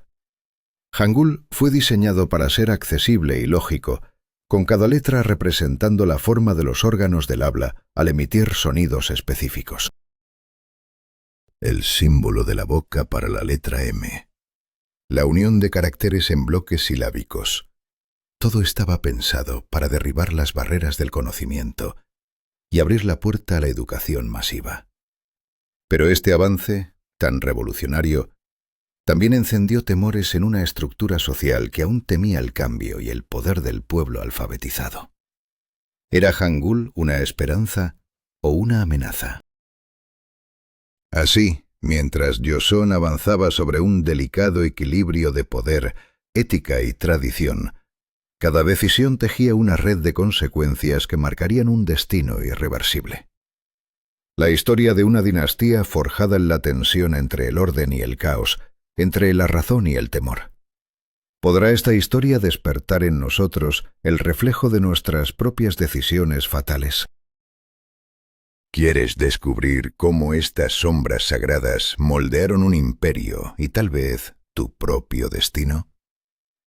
A: Hangul fue diseñado para ser accesible y lógico, con cada letra representando la forma de los órganos del habla al emitir sonidos específicos. El símbolo de la boca para la letra M. La unión de caracteres en bloques silábicos. Todo estaba pensado para derribar las barreras del conocimiento y abrir la puerta a la educación masiva. Pero este avance, tan revolucionario, también encendió temores en una estructura social que aún temía el cambio y el poder del pueblo alfabetizado. ¿Era Hangul una esperanza o una amenaza? Así, mientras Joseon avanzaba sobre un delicado equilibrio de poder, ética y tradición, cada decisión tejía una red de consecuencias que marcarían un destino irreversible. La historia de una dinastía forjada en la tensión entre el orden y el caos, entre la razón y el temor. ¿Podrá esta historia despertar en nosotros el reflejo de nuestras propias decisiones fatales? ¿Quieres descubrir cómo estas sombras sagradas moldearon un imperio y tal vez tu propio destino?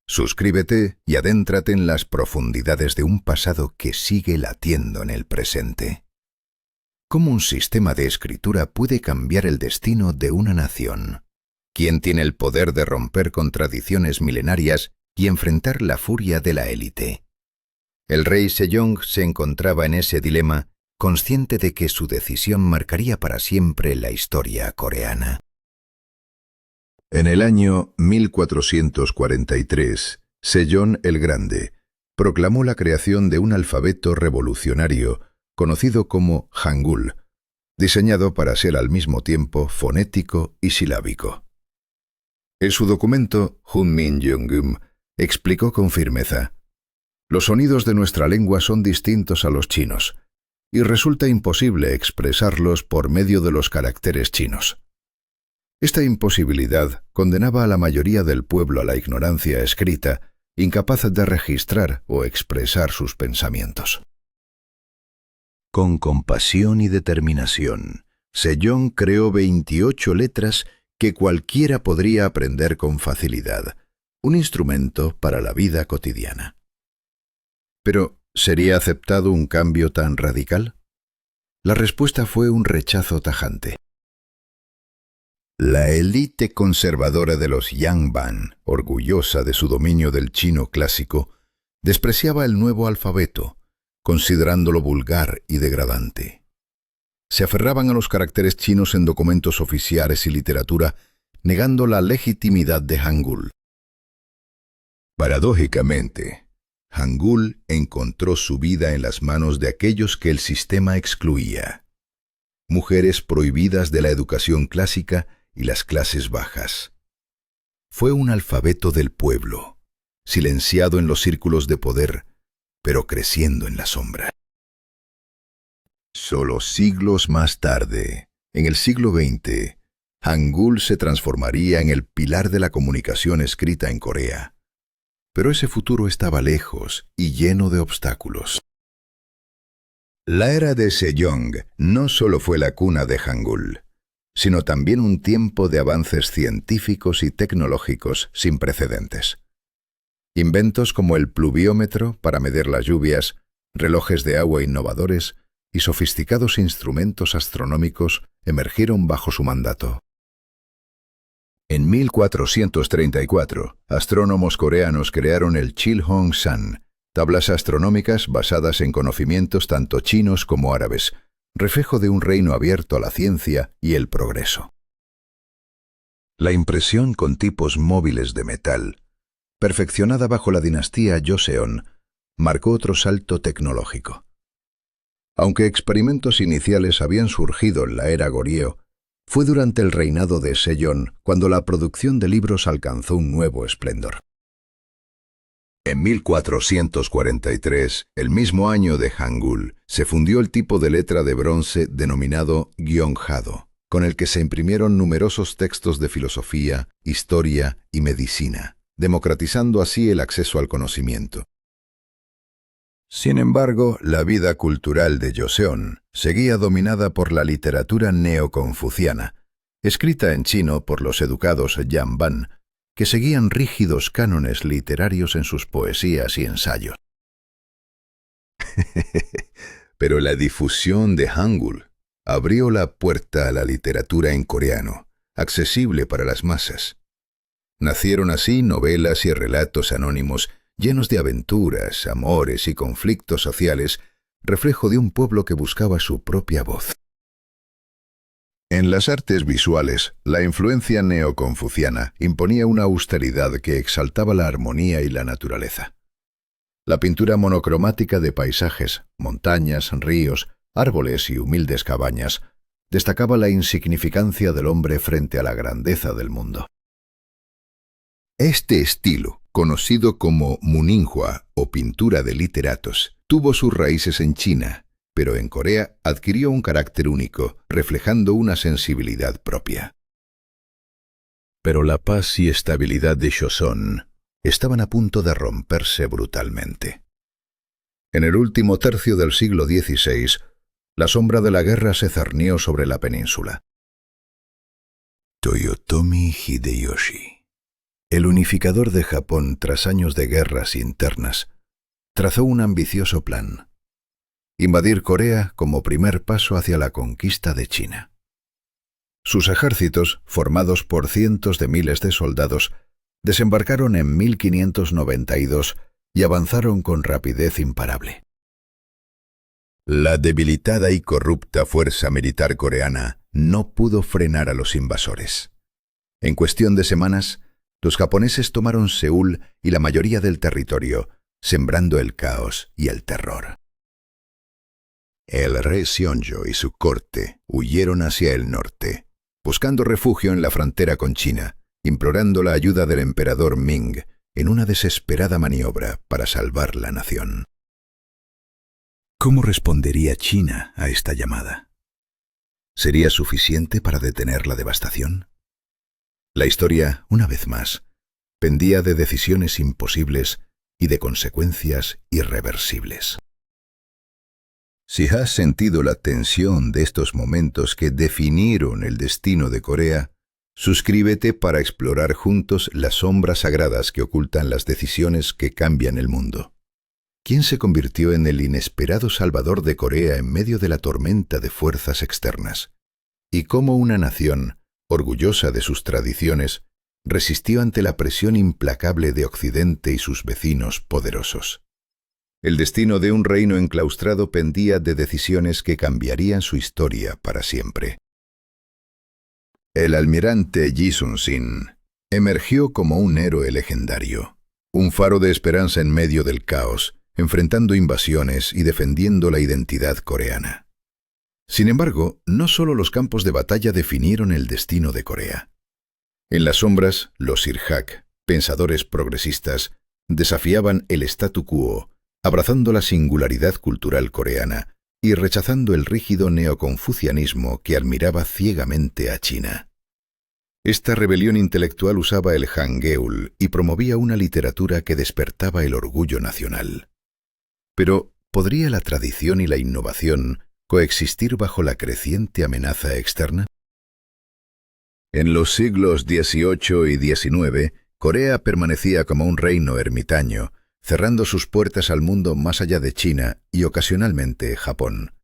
A: Suscríbete y adéntrate en las profundidades de un pasado que sigue latiendo en el presente. ¿Cómo un sistema de escritura puede cambiar el destino de una nación? ¿Quién tiene el poder de romper con tradiciones milenarias y enfrentar la furia de la élite? El rey Sejong se encontraba en ese dilema, consciente de que su decisión marcaría para siempre la historia coreana. En el año 1443, Sejong el Grande proclamó la creación de un alfabeto revolucionario conocido como Hangul, diseñado para ser al mismo tiempo fonético y silábico. En su documento, Hunminjeongeum explicó con firmeza: «Los sonidos de nuestra lengua son distintos a los chinos, y resulta imposible expresarlos por medio de los caracteres chinos». Esta imposibilidad condenaba a la mayoría del pueblo a la ignorancia escrita, incapaz de registrar o expresar sus pensamientos. Con compasión y determinación, Sejong creó 28 letras que cualquiera podría aprender con facilidad, un instrumento para la vida cotidiana. Pero, ¿sería aceptado un cambio tan radical? La respuesta fue un rechazo tajante. La élite conservadora de los Yangban, orgullosa de su dominio del chino clásico, despreciaba el nuevo alfabeto, considerándolo vulgar y degradante. Se aferraban a los caracteres chinos en documentos oficiales y literatura, negando la legitimidad de Hangul. Paradójicamente, Hangul encontró su vida en las manos de aquellos que el sistema excluía: mujeres prohibidas de la educación clásica y las clases bajas. Fue un alfabeto del pueblo, silenciado en los círculos de poder, pero creciendo en la sombra. Solo siglos más tarde, en el siglo XX, Hangul se transformaría en el pilar de la comunicación escrita en Corea. Pero ese futuro estaba lejos y lleno de obstáculos. La era de Sejong no solo fue la cuna de Hangul, sino también un tiempo de avances científicos y tecnológicos sin precedentes. Inventos como el pluviómetro para medir las lluvias, relojes de agua innovadores, y sofisticados instrumentos astronómicos emergieron bajo su mandato. En 1434, astrónomos coreanos crearon el Chilhong-san, tablas astronómicas basadas en conocimientos tanto chinos como árabes, reflejo de un reino abierto a la ciencia y el progreso. La impresión con tipos móviles de metal, perfeccionada bajo la dinastía Joseon, marcó otro salto tecnológico. Aunque experimentos iniciales habían surgido en la era Goryeo, fue durante el reinado de Sejong cuando la producción de libros alcanzó un nuevo esplendor. En 1443, el mismo año de Hangul, se fundió el tipo de letra de bronce denominado Gyeonghado, con el que se imprimieron numerosos textos de filosofía, historia y medicina, democratizando así el acceso al conocimiento. Sin embargo, la vida cultural de Joseon seguía dominada por la literatura neoconfuciana, escrita en chino por los educados Yanban, que seguían rígidos cánones literarios en sus poesías y ensayos. Pero la difusión de Hangul abrió la puerta a la literatura en coreano, accesible para las masas. Nacieron así novelas y relatos anónimos llenos de aventuras, amores y conflictos sociales, reflejo de un pueblo que buscaba su propia voz. En las artes visuales, la influencia neoconfuciana imponía una austeridad que exaltaba la armonía y la naturaleza. La pintura monocromática de paisajes, montañas, ríos, árboles y humildes cabañas destacaba la insignificancia del hombre frente a la grandeza del mundo. Este estilo, conocido como Muninhua o pintura de literatos, tuvo sus raíces en China, pero en Corea adquirió un carácter único, reflejando una sensibilidad propia. Pero la paz y estabilidad de Joseon estaban a punto de romperse brutalmente. En el último tercio del siglo XVI, la sombra de la guerra se cernió sobre la península. Toyotomi Hideyoshi, el unificador de Japón tras años de guerras internas, trazó un ambicioso plan: invadir Corea como primer paso hacia la conquista de China. Sus ejércitos, formados por cientos de miles de soldados, desembarcaron en 1592 y avanzaron con rapidez imparable. La debilitada y corrupta fuerza militar coreana no pudo frenar a los invasores. En cuestión de semanas, los japoneses tomaron Seúl y la mayoría del territorio, sembrando el caos y el terror. El rey Seonjo y su corte huyeron hacia el norte, buscando refugio en la frontera con China, implorando la ayuda del emperador Ming en una desesperada maniobra para salvar la nación. ¿Cómo respondería China a esta llamada? ¿Sería suficiente para detener la devastación? La historia, una vez más, pendía de decisiones imposibles y de consecuencias irreversibles. Si has sentido la tensión de estos momentos que definieron el destino de Corea, suscríbete para explorar juntos las sombras sagradas que ocultan las decisiones que cambian el mundo. ¿Quién se convirtió en el inesperado salvador de Corea en medio de la tormenta de fuerzas externas? ¿Y cómo una nación, orgullosa de sus tradiciones, resistió ante la presión implacable de Occidente y sus vecinos poderosos? El destino de un reino enclaustrado pendía de decisiones que cambiarían su historia para siempre. El almirante Yi Sun-sin emergió como un héroe legendario, un faro de esperanza en medio del caos, enfrentando invasiones y defendiendo la identidad coreana. Sin embargo, no solo los campos de batalla definieron el destino de Corea. En las sombras, los Sirhak, pensadores progresistas, desafiaban el statu quo, abrazando la singularidad cultural coreana y rechazando el rígido neoconfucianismo que admiraba ciegamente a China. Esta rebelión intelectual usaba el Hangul y promovía una literatura que despertaba el orgullo nacional. Pero, ¿podría la tradición y la innovación coexistir bajo la creciente amenaza externa? En los siglos XVIII y XIX, Corea permanecía como un reino ermitaño, cerrando sus puertas al mundo más allá de China y ocasionalmente Japón.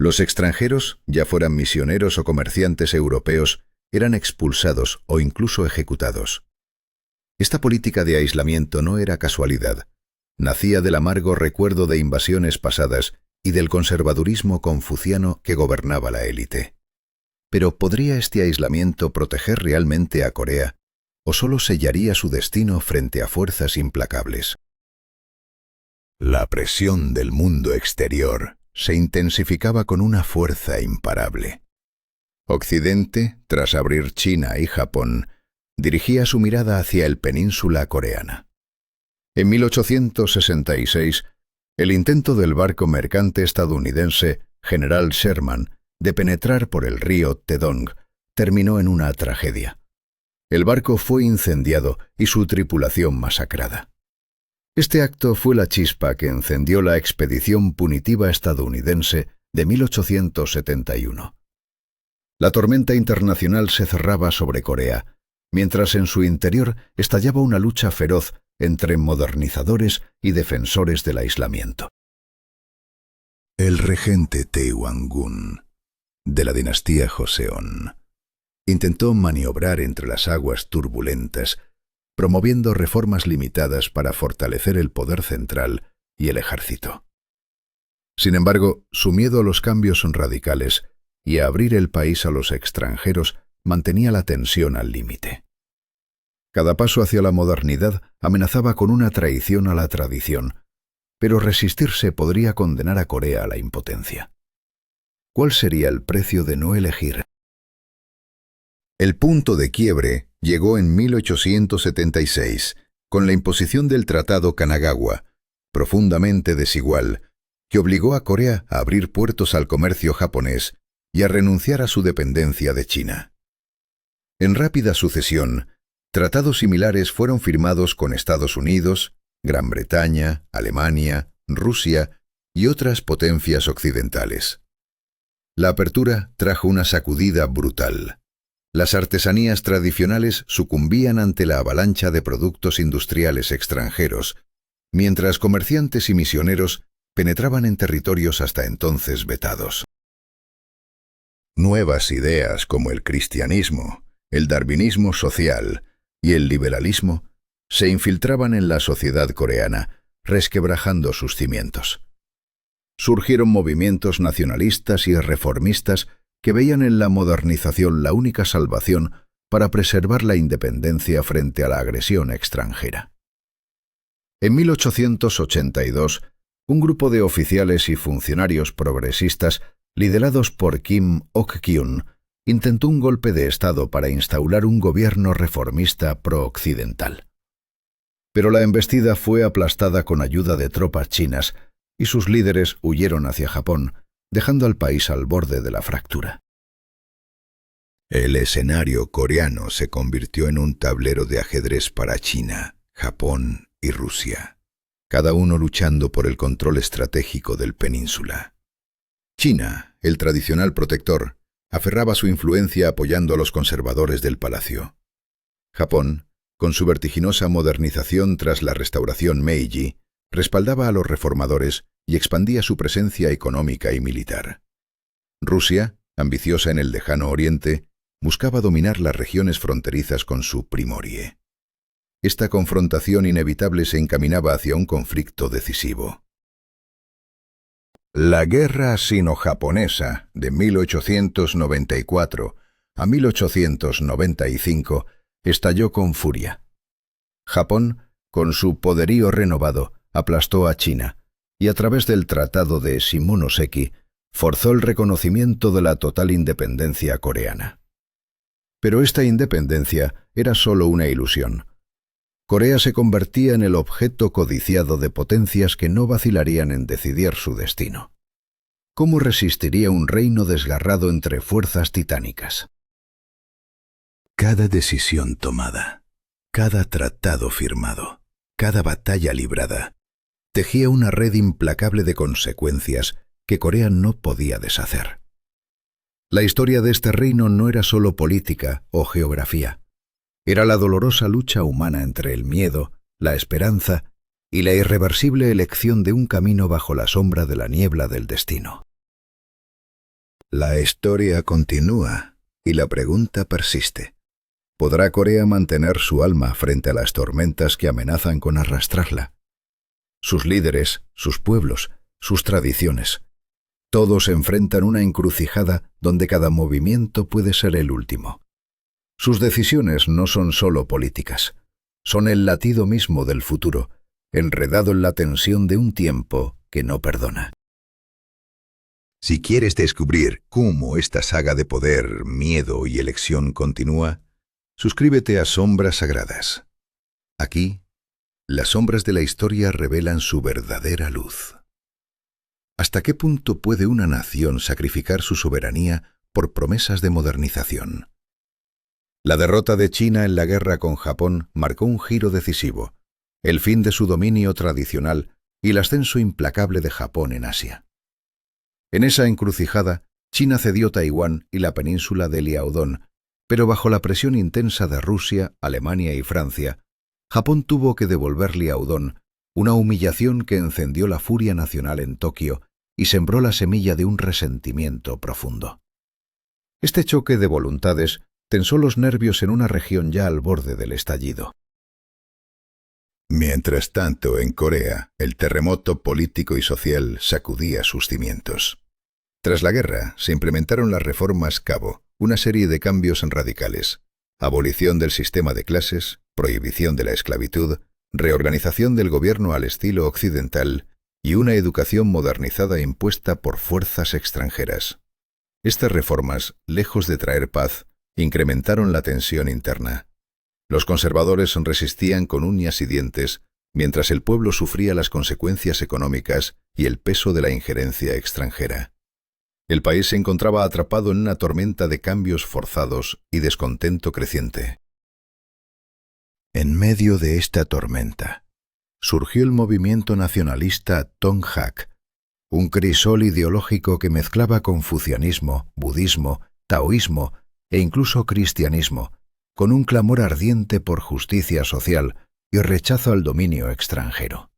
A: Los extranjeros, ya fueran misioneros o comerciantes europeos, eran expulsados o incluso ejecutados. Esta política de aislamiento no era casualidad. Nacía del amargo recuerdo de invasiones pasadas y del conservadurismo confuciano que gobernaba la élite. Pero ¿podría este aislamiento proteger realmente a Corea o solo sellaría su destino frente a fuerzas implacables? La presión del mundo exterior se intensificaba con una fuerza imparable. Occidente, tras abrir China y Japón, dirigía su mirada hacia el península coreana. En 1866, el intento del barco mercante estadounidense General Sherman de penetrar por el río Taedong terminó en una tragedia. El barco fue incendiado y su tripulación masacrada. Este acto fue la chispa que encendió la expedición punitiva estadounidense de 1871. La tormenta internacional se cerraba sobre Corea, mientras en su interior estallaba una lucha feroz entre modernizadores y defensores del aislamiento. El regente Taewang-gun, de la dinastía Joseon, intentó maniobrar entre las aguas turbulentas, promoviendo reformas limitadas para fortalecer el poder central y el ejército. Sin embargo, su miedo a los cambios radicales y a abrir el país a los extranjeros mantenía la tensión al límite. Cada paso hacia la modernidad amenazaba con una traición a la tradición, pero resistirse podría condenar a Corea a la impotencia. ¿Cuál sería el precio de no elegir? El punto de quiebre llegó en 1876, con la imposición del Tratado Kanagawa, profundamente desigual, que obligó a Corea a abrir puertos al comercio japonés y a renunciar a su dependencia de China. En rápida sucesión, tratados similares fueron firmados con Estados Unidos, Gran Bretaña, Alemania, Rusia y otras potencias occidentales. La apertura trajo una sacudida brutal. Las artesanías tradicionales sucumbían ante la avalancha de productos industriales extranjeros, mientras comerciantes y misioneros penetraban en territorios hasta entonces vetados. Nuevas ideas como el cristianismo, el darwinismo social y el liberalismo se infiltraban en la sociedad coreana, resquebrajando sus cimientos. Surgieron movimientos nacionalistas y reformistas que veían en la modernización la única salvación para preservar la independencia frente a la agresión extranjera. En 1882, un grupo de oficiales y funcionarios progresistas, liderados por Kim Ok-kyun, intentó un golpe de Estado para instaurar un gobierno reformista pro-occidental. Pero la embestida fue aplastada con ayuda de tropas chinas y sus líderes huyeron hacia Japón, dejando al país al borde de la fractura. El escenario coreano se convirtió en un tablero de ajedrez para China, Japón y Rusia, cada uno luchando por el control estratégico del península. China, el tradicional protector, aferraba su influencia apoyando a los conservadores del palacio. Japón, con su vertiginosa modernización tras la restauración Meiji, respaldaba a los reformadores y expandía su presencia económica y militar. Rusia, ambiciosa en el lejano oriente, buscaba dominar las regiones fronterizas con su primorie. Esta confrontación inevitable se encaminaba hacia un conflicto decisivo. La Guerra Sino-Japonesa de 1894 a 1895 estalló con furia. Japón, con su poderío renovado, aplastó a China y a través del Tratado de Shimonoseki forzó el reconocimiento de la total independencia coreana. Pero esta independencia era solo una ilusión. Corea se convertía en el objeto codiciado de potencias que no vacilarían en decidir su destino. ¿Cómo resistiría un reino desgarrado entre fuerzas titánicas? Cada decisión tomada, cada tratado firmado, cada batalla librada, tejía una red implacable de consecuencias que Corea no podía deshacer. La historia de este reino no era solo política o geografía. Era la dolorosa lucha humana entre el miedo, la esperanza y la irreversible elección de un camino bajo la sombra de la niebla del destino. La historia continúa y la pregunta persiste. ¿Podrá Corea mantener su alma frente a las tormentas que amenazan con arrastrarla? Sus líderes, sus pueblos, sus tradiciones. Todos enfrentan una encrucijada donde cada movimiento puede ser el último. Sus decisiones no son solo políticas, son el latido mismo del futuro, enredado en la tensión de un tiempo que no perdona. Si quieres descubrir cómo esta saga de poder, miedo y elección continúa, suscríbete a Sombras Sagradas. Aquí, las sombras de la historia revelan su verdadera luz. ¿Hasta qué punto puede una nación sacrificar su soberanía por promesas de modernización? La derrota de China en la guerra con Japón marcó un giro decisivo, el fin de su dominio tradicional y el ascenso implacable de Japón en Asia. En esa encrucijada, China cedió Taiwán y la península de Liaodong, pero bajo la presión intensa de Rusia, Alemania y Francia, Japón tuvo que devolver Liaodong, una humillación que encendió la furia nacional en Tokio y sembró la semilla de un resentimiento profundo. Este choque de voluntades tensó los nervios en una región ya al borde del estallido. Mientras tanto, en Corea, el terremoto político y social sacudía sus cimientos. Tras la guerra, se implementaron las reformas Cabo, una serie de cambios radicales: abolición del sistema de clases, prohibición de la esclavitud, reorganización del gobierno al estilo occidental y una educación modernizada impuesta por fuerzas extranjeras. Estas reformas, lejos de traer paz, incrementaron la tensión interna. Los conservadores resistían con uñas y dientes, mientras el pueblo sufría las consecuencias económicas y el peso de la injerencia extranjera. El país se encontraba atrapado en una tormenta de cambios forzados y descontento creciente. En medio de esta tormenta, surgió el movimiento nacionalista Tonghak, un crisol ideológico que mezclaba confucianismo, budismo, taoísmo e incluso cristianismo, con un clamor ardiente por justicia social y rechazo al dominio extranjero.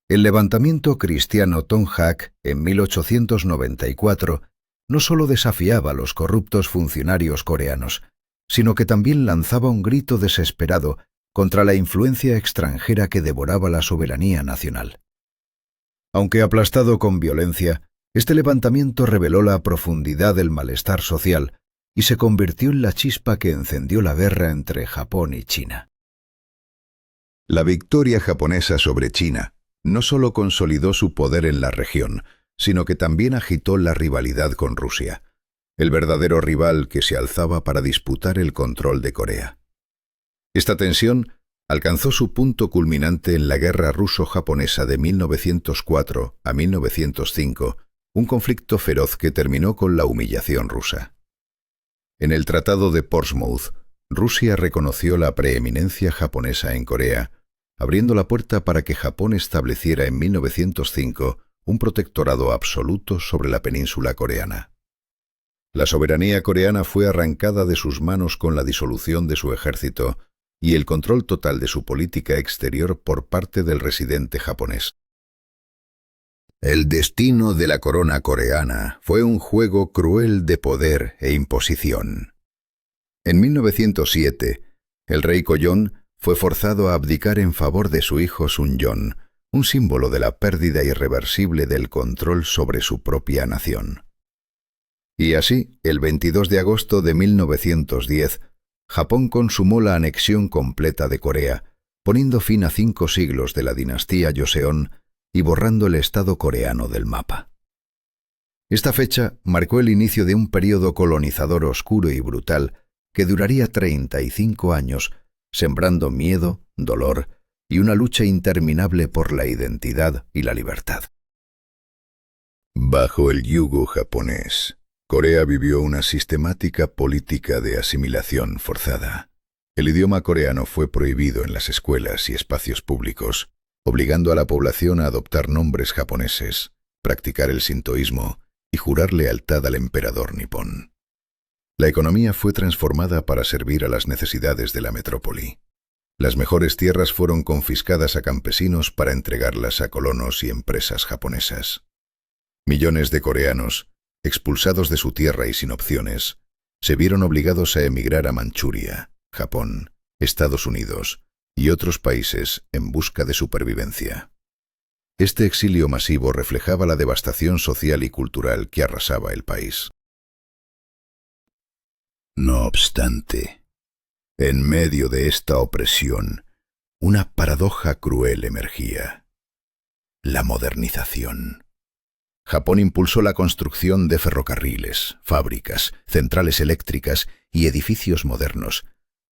A: El levantamiento cristiano Tonghak en 1894 no solo desafiaba a los corruptos funcionarios coreanos, sino que también lanzaba un grito desesperado contra la influencia extranjera que devoraba la soberanía nacional. Aunque aplastado con violencia, este levantamiento reveló la profundidad del malestar social y se convirtió en la chispa que encendió la guerra entre Japón y China. La victoria japonesa sobre China no solo consolidó su poder en la región, sino que también agitó la rivalidad con Rusia, el verdadero rival que se alzaba para disputar el control de Corea. Esta tensión alcanzó su punto culminante en la guerra ruso-japonesa de 1904 a 1905, un conflicto feroz que terminó con la humillación rusa. En el Tratado de Portsmouth, Rusia reconoció la preeminencia japonesa en Corea, abriendo la puerta para que Japón estableciera en 1905 un protectorado absoluto sobre la península coreana. La soberanía coreana fue arrancada de sus manos con la disolución de su ejército y el control total de su política exterior por parte del residente japonés. El destino de la corona coreana fue un juego cruel de poder e imposición. En 1907, el rey Kojong fue forzado a abdicar en favor de su hijo Sunjong, un símbolo de la pérdida irreversible del control sobre su propia nación. Y así, el 22 de agosto de 1910, Japón consumó la anexión completa de Corea, poniendo fin a 5 siglos de la dinastía Joseon y borrando el estado coreano del mapa. Esta fecha marcó el inicio de un período colonizador oscuro y brutal que duraría 35 años, sembrando miedo, dolor y una lucha interminable por la identidad y la libertad. Bajo el yugo japonés, Corea vivió una sistemática política de asimilación forzada. El idioma coreano fue prohibido en las escuelas y espacios públicos, obligando a la población a adoptar nombres japoneses, practicar el sintoísmo y jurar lealtad al emperador nipón. La economía fue transformada para servir a las necesidades de la metrópoli. Las mejores tierras fueron confiscadas a campesinos para entregarlas a colonos y empresas japonesas. Millones de coreanos, expulsados de su tierra y sin opciones, se vieron obligados a emigrar a Manchuria, Japón, Estados Unidos y otros países en busca de supervivencia. Este exilio masivo reflejaba la devastación social y cultural que arrasaba el país. No obstante, en medio de esta opresión, una paradoja cruel emergía: la modernización. Japón impulsó la construcción de ferrocarriles, fábricas, centrales eléctricas y edificios modernos,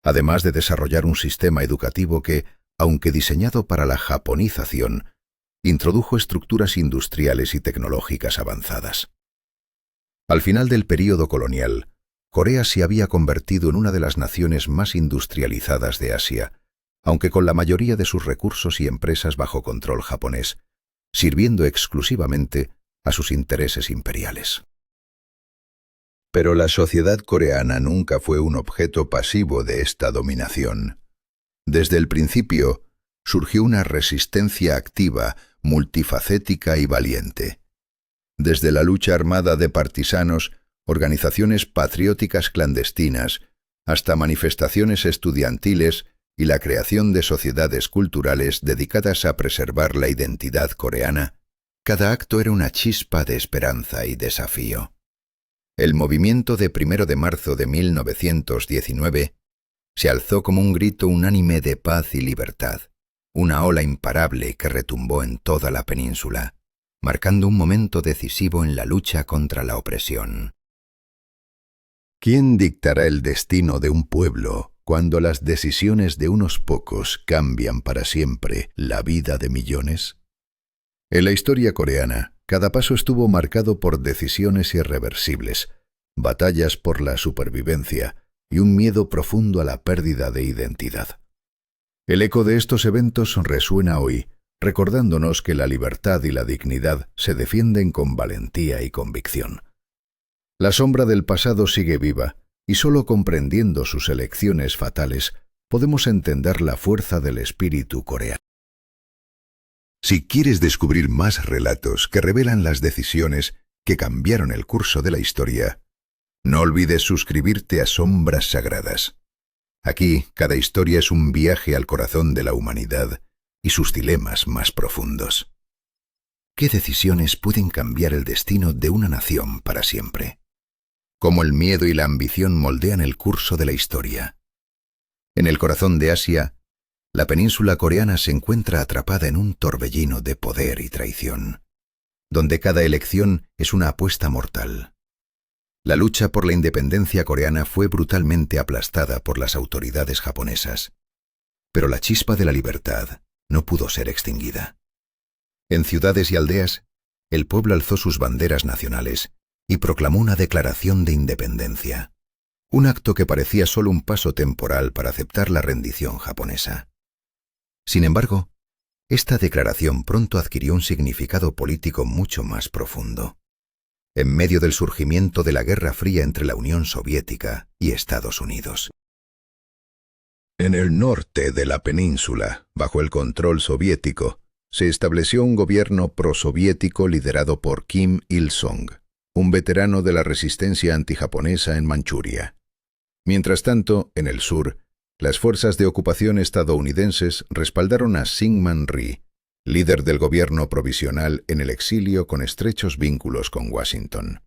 A: además de desarrollar un sistema educativo que, aunque diseñado para la japonización, introdujo estructuras industriales y tecnológicas avanzadas. Al final del período colonial, Corea se había convertido en una de las naciones más industrializadas de Asia, aunque con la mayoría de sus recursos y empresas bajo control japonés, sirviendo exclusivamente a sus intereses imperiales. Pero la sociedad coreana nunca fue un objeto pasivo de esta dominación. Desde el principio, surgió una resistencia activa, multifacética y valiente. Desde la lucha armada de partisanos, organizaciones patrióticas clandestinas, hasta manifestaciones estudiantiles y la creación de sociedades culturales dedicadas a preservar la identidad coreana, cada acto era una chispa de esperanza y desafío. El movimiento de 1 de marzo de 1919 se alzó como un grito unánime de paz y libertad, una ola imparable que retumbó en toda la península, marcando un momento decisivo en la lucha contra la opresión. ¿Quién dictará el destino de un pueblo cuando las decisiones de unos pocos cambian para siempre la vida de millones? En la historia coreana, cada paso estuvo marcado por decisiones irreversibles, batallas por la supervivencia y un miedo profundo a la pérdida de identidad. El eco de estos eventos resuena hoy, recordándonos que la libertad y la dignidad se defienden con valentía y convicción. La sombra del pasado sigue viva, y solo comprendiendo sus elecciones fatales podemos entender la fuerza del espíritu coreano. Si quieres descubrir más relatos que revelan las decisiones que cambiaron el curso de la historia, no olvides suscribirte a Sombras Sagradas. Aquí, cada historia es un viaje al corazón de la humanidad y sus dilemas más profundos. ¿Qué decisiones pueden cambiar el destino de una nación para siempre? Cómo el miedo y la ambición moldean el curso de la historia. En el corazón de Asia, la península coreana se encuentra atrapada en un torbellino de poder y traición, donde cada elección es una apuesta mortal. La lucha por la independencia coreana fue brutalmente aplastada por las autoridades japonesas, pero la chispa de la libertad no pudo ser extinguida. En ciudades y aldeas, el pueblo alzó sus banderas nacionales y proclamó una declaración de independencia, un acto que parecía solo un paso temporal para aceptar la rendición japonesa. Sin embargo, esta declaración pronto adquirió un significado político mucho más profundo. En medio del surgimiento de la Guerra Fría entre la Unión Soviética y Estados Unidos. En el norte de la península, bajo el control soviético, se estableció un gobierno prosoviético liderado por Kim Il-sung, un veterano de la resistencia antijaponesa en Manchuria. Mientras tanto, en el sur, las fuerzas de ocupación estadounidenses respaldaron a Syngman Rhee, líder del gobierno provisional en el exilio con estrechos vínculos con Washington.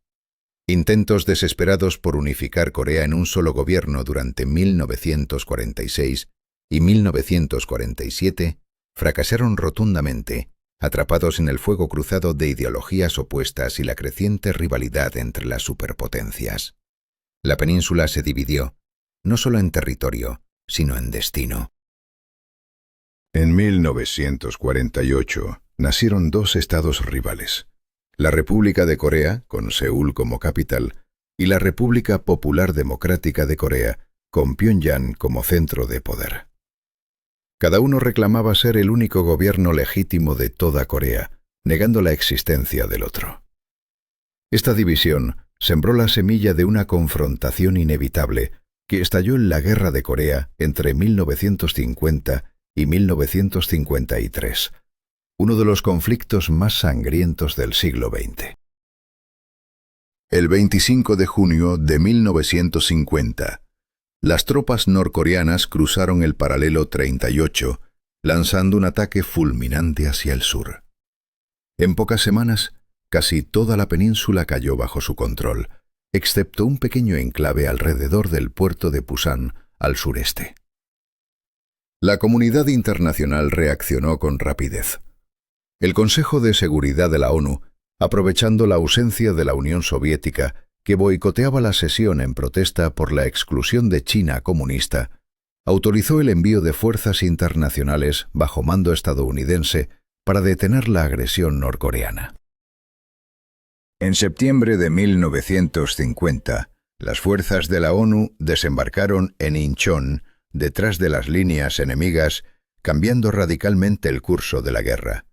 A: Intentos desesperados por unificar Corea en un solo gobierno durante 1946 y 1947 fracasaron rotundamente, atrapados en el fuego cruzado de ideologías opuestas y la creciente rivalidad entre las superpotencias. La península se dividió, no solo en territorio, sino en destino. En 1948 nacieron dos estados rivales: la República de Corea, con Seúl como capital, y la República Popular Democrática de Corea, con Pyongyang como centro de poder. Cada uno reclamaba ser el único gobierno legítimo de toda Corea, negando la existencia del otro. Esta división sembró la semilla de una confrontación inevitable que estalló en la Guerra de Corea entre 1950 y 1953, uno de los conflictos más sangrientos del siglo XX. El 25 de junio de 1950, las tropas norcoreanas cruzaron el paralelo 38, lanzando un ataque fulminante hacia el sur. En pocas semanas, casi toda la península cayó bajo su control, excepto un pequeño enclave alrededor del puerto de Pusan, al sureste. La comunidad internacional reaccionó con rapidez. El Consejo de Seguridad de la ONU, aprovechando la ausencia de la Unión Soviética, que boicoteaba la sesión en protesta por la exclusión de China comunista, autorizó el envío de fuerzas internacionales bajo mando estadounidense para detener la agresión norcoreana. En septiembre de 1950, las fuerzas de la ONU desembarcaron en Incheon, detrás de las líneas enemigas, cambiando radicalmente el curso de la guerra.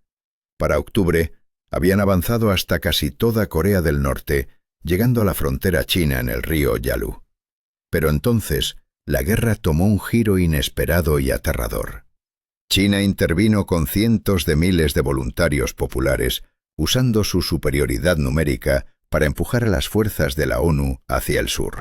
A: Para octubre, habían avanzado hasta casi toda Corea del Norte, llegando a la frontera china en el río Yalu. Pero entonces, la guerra tomó un giro inesperado y aterrador. China intervino con cientos de miles de voluntarios populares, usando su superioridad numérica para empujar a las fuerzas de la ONU hacia el sur.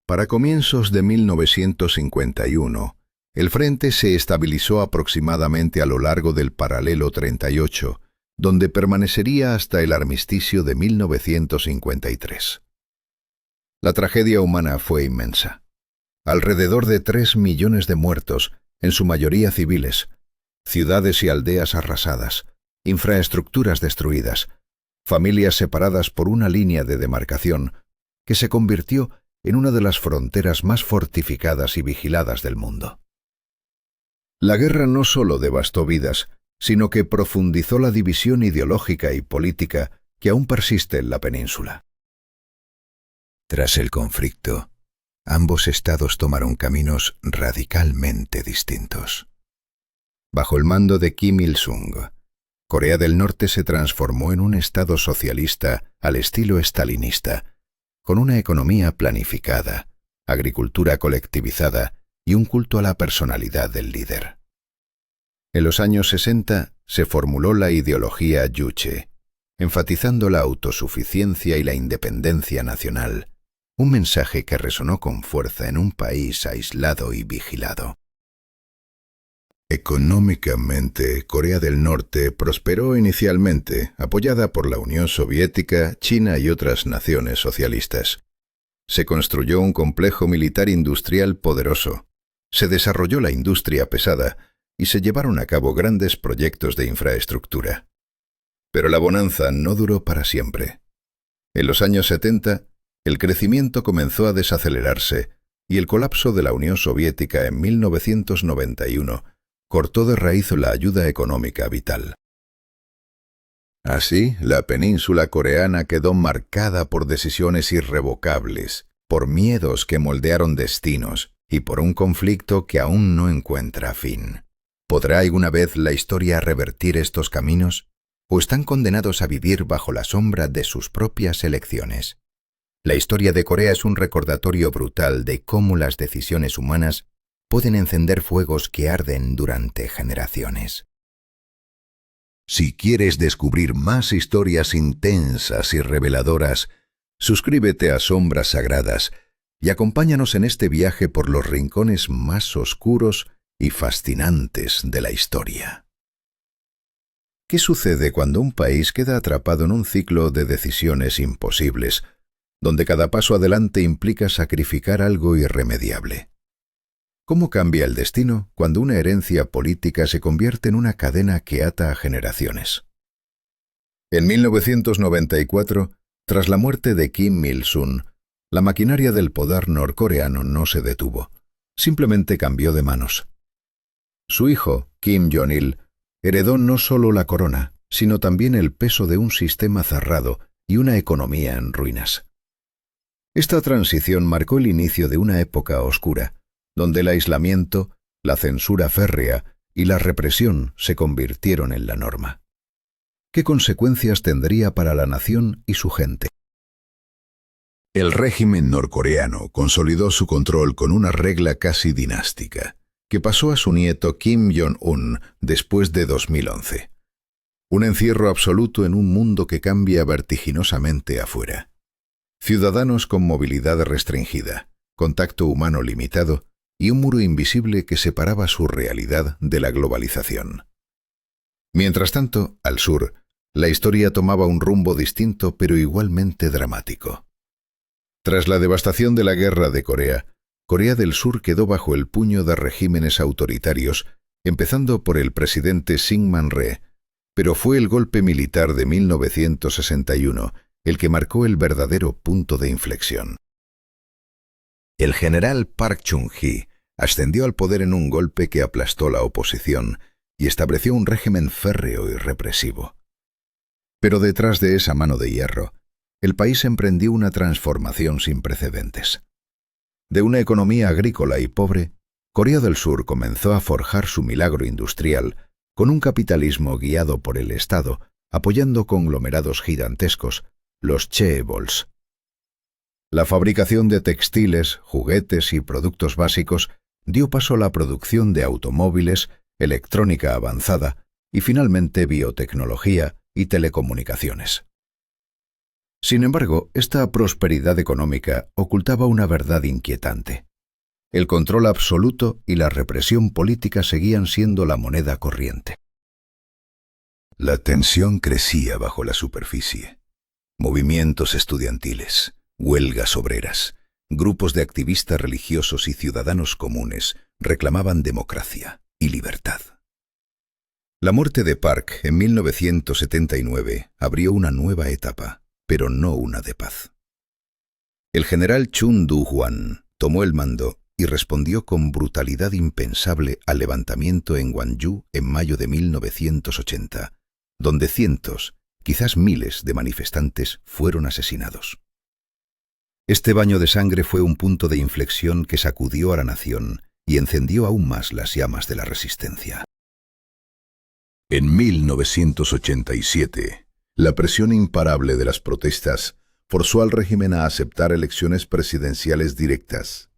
A: Para comienzos de 1951, el frente se estabilizó aproximadamente a lo largo del paralelo 38, donde permanecería hasta el armisticio de 1953. La tragedia humana fue inmensa. Alrededor de 3 millones de muertos, en su mayoría civiles, ciudades y aldeas arrasadas, infraestructuras destruidas, familias separadas por una línea de demarcación que se convirtió en una de las fronteras más fortificadas y vigiladas del mundo. La guerra no solo devastó vidas, sino que profundizó la división ideológica y política que aún persiste en la península. Tras el conflicto, ambos estados tomaron caminos radicalmente distintos. Bajo el mando de Kim Il-sung, Corea del Norte se transformó en un estado socialista al estilo estalinista, con una economía planificada, agricultura colectivizada y un culto a la personalidad del líder. En los años 60 se formuló la ideología Juche, enfatizando la autosuficiencia y la independencia nacional, un mensaje que resonó con fuerza en un país aislado y vigilado. Económicamente, Corea del Norte prosperó inicialmente, apoyada por la Unión Soviética, China y otras naciones socialistas. Se construyó un complejo militar industrial poderoso, se desarrolló la industria pesada y se llevaron a cabo grandes proyectos de infraestructura. Pero la bonanza no duró para siempre. En los años 70, el crecimiento comenzó a desacelerarse y el colapso de la Unión Soviética en 1991 cortó de raíz la ayuda económica vital. Así, la península coreana quedó marcada por decisiones irrevocables, por miedos que moldearon destinos y por un conflicto que aún no encuentra fin. ¿Podrá alguna vez la historia revertir estos caminos? ¿O están condenados a vivir bajo la sombra de sus propias elecciones? La historia de Corea es un recordatorio brutal de cómo las decisiones humanas pueden encender fuegos que arden durante generaciones. Si quieres descubrir más historias intensas y reveladoras, suscríbete a Sombras Sagradas y acompáñanos en este viaje por los rincones más oscuros y fascinantes de la historia. ¿Qué sucede cuando un país queda atrapado en un ciclo de decisiones imposibles, donde cada paso adelante implica sacrificar algo irremediable? ¿Cómo cambia el destino cuando una herencia política se convierte en una cadena que ata a generaciones? En 1994, tras la muerte de Kim Il-sung, la maquinaria del poder norcoreano no se detuvo, simplemente cambió de manos. Su hijo, Kim Jong-il, heredó no solo la corona, sino también el peso de un sistema cerrado y una economía en ruinas. Esta transición marcó el inicio de una época oscura, donde el aislamiento, la censura férrea y la represión se convirtieron en la norma. ¿Qué consecuencias tendría para la nación y su gente? El régimen norcoreano consolidó su control con una regla casi dinástica, que pasó a su nieto Kim Jong-un después de 2011. Un encierro absoluto en un mundo que cambia vertiginosamente afuera. Ciudadanos con movilidad restringida, contacto humano limitado y un muro invisible que separaba su realidad de la globalización. Mientras tanto, al sur, la historia tomaba un rumbo distinto pero igualmente dramático. Tras la devastación de la Guerra de Corea, Corea del Sur quedó bajo el puño de regímenes autoritarios, empezando por el presidente Syngman Rhee, pero fue el golpe militar de 1961 el que marcó el verdadero punto de inflexión. El general Park Chung-hee ascendió al poder en un golpe que aplastó la oposición y estableció un régimen férreo y represivo. Pero detrás de esa mano de hierro, el país emprendió una transformación sin precedentes. De una economía agrícola y pobre, Corea del Sur comenzó a forjar su milagro industrial con un capitalismo guiado por el Estado, apoyando conglomerados gigantescos, los chaebols. La fabricación de textiles, juguetes y productos básicos dio paso a la producción de automóviles, electrónica avanzada y finalmente biotecnología y telecomunicaciones. Sin embargo, esta prosperidad económica ocultaba una verdad inquietante. El control absoluto y la represión política seguían siendo la moneda corriente. La tensión crecía bajo la superficie. Movimientos estudiantiles, huelgas obreras, grupos de activistas religiosos y ciudadanos comunes reclamaban democracia y libertad. La muerte de Park en 1979 abrió una nueva etapa, pero no una de paz. El general Chun Do-hwan tomó el mando y respondió con brutalidad impensable al levantamiento en Gwangju en mayo de 1980, donde cientos, quizás miles de manifestantes fueron asesinados. Este baño de sangre fue un punto de inflexión que sacudió a la nación y encendió aún más las llamas de la resistencia. En 1987, la presión imparable de las protestas forzó al régimen a aceptar elecciones presidenciales directas.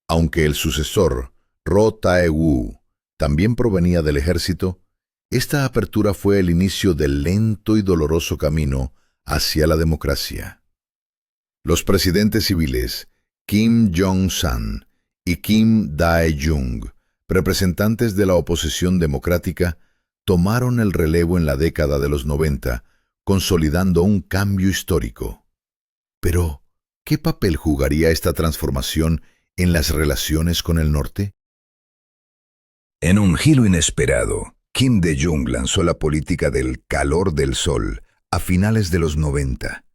A: Aunque el sucesor, Roh Tae-woo, también provenía del ejército, esta apertura fue el inicio del lento y doloroso camino hacia la democracia. Los presidentes civiles Kim Jong-san y Kim Dae-jung, representantes de la oposición democrática, tomaron el relevo en la década de los 90, consolidando un cambio histórico. Pero, ¿qué papel jugaría esta transformación en las relaciones con el norte? En un giro inesperado, Kim Dae-jung lanzó la política del calor del sol a finales de los 90,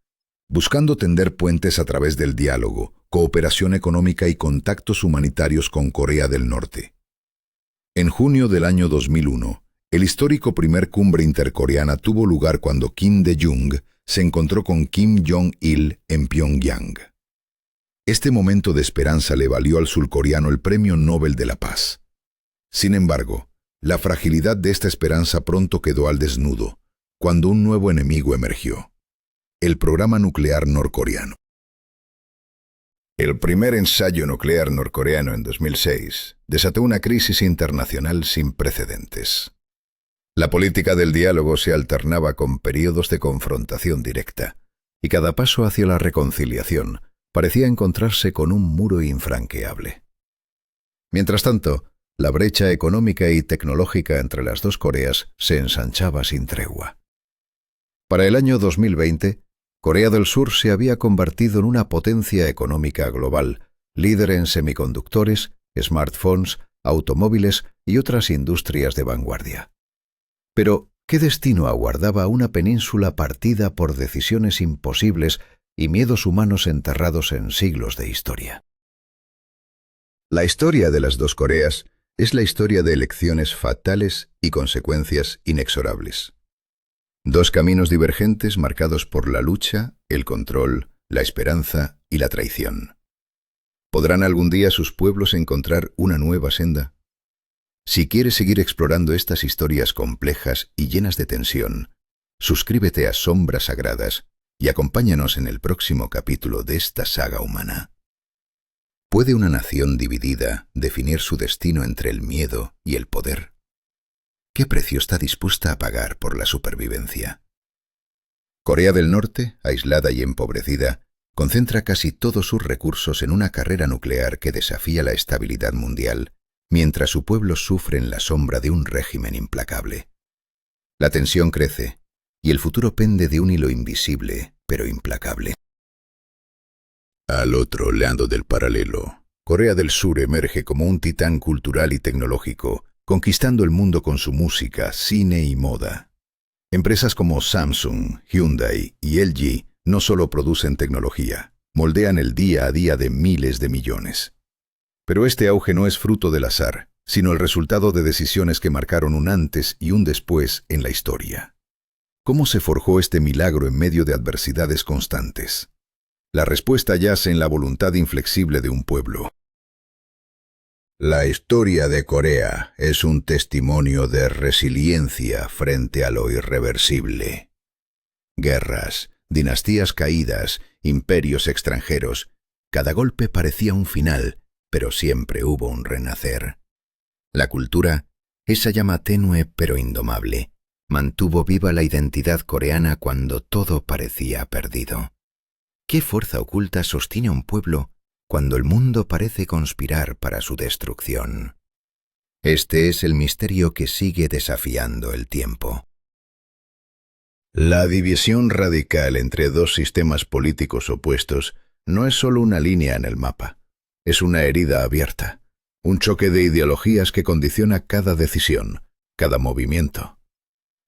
A: buscando tender puentes a través del diálogo, cooperación económica y contactos humanitarios con Corea del Norte. En junio del año 2001, el histórico primer cumbre intercoreana tuvo lugar cuando Kim Dae-jung se encontró con Kim Jong-il en Pyongyang. Este momento de esperanza le valió al surcoreano el Premio Nobel de la Paz. Sin embargo, la fragilidad de esta esperanza pronto quedó al desnudo, cuando un nuevo enemigo emergió: el programa nuclear norcoreano. El primer ensayo nuclear norcoreano en 2006 desató una crisis internacional sin precedentes. La política del diálogo se alternaba con periodos de confrontación directa, y cada paso hacia la reconciliación parecía encontrarse con un muro infranqueable. Mientras tanto, la brecha económica y tecnológica entre las dos Coreas se ensanchaba sin tregua. Para el año 2020, Corea del Sur se había convertido en una potencia económica global, líder en semiconductores, smartphones, automóviles y otras industrias de vanguardia. Pero, ¿qué destino aguardaba una península partida por decisiones imposibles y miedos humanos enterrados en siglos de historia? La historia de las dos Coreas es la historia de elecciones fatales y consecuencias inexorables. Dos caminos divergentes marcados por la lucha, el control, la esperanza y la traición. ¿Podrán algún día sus pueblos encontrar una nueva senda? Si quieres seguir explorando estas historias complejas y llenas de tensión, suscríbete a Sombras Sagradas y acompáñanos en el próximo capítulo de esta saga humana. ¿Puede una nación dividida definir su destino entre el miedo y el poder? ¿Qué precio está dispuesta a pagar por la supervivencia? Corea del Norte, aislada y empobrecida, concentra casi todos sus recursos en una carrera nuclear que desafía la estabilidad mundial, mientras su pueblo sufre en la sombra de un régimen implacable. La tensión crece, y el futuro pende de un hilo invisible, pero implacable. Al otro lado del paralelo, Corea del Sur emerge como un titán cultural y tecnológico, conquistando el mundo con su música, cine y moda. Empresas como Samsung, Hyundai y LG no solo producen tecnología, moldean el día a día de miles de millones. Pero este auge no es fruto del azar, sino el resultado de decisiones que marcaron un antes y un después en la historia. ¿Cómo se forjó este milagro en medio de adversidades constantes? La respuesta yace en la voluntad inflexible de un pueblo. La historia de Corea es un testimonio de resiliencia frente a lo irreversible. Guerras, dinastías caídas, imperios extranjeros, cada golpe parecía un final, pero siempre hubo un renacer. La cultura, esa llama tenue pero indomable, mantuvo viva la identidad coreana cuando todo parecía perdido. ¿Qué fuerza oculta sostiene un pueblo cuando el mundo parece conspirar para su destrucción? Este es el misterio que sigue desafiando el tiempo. La división radical entre dos sistemas políticos opuestos no es solo una línea en el mapa, es una herida abierta, un choque de ideologías que condiciona cada decisión, cada movimiento.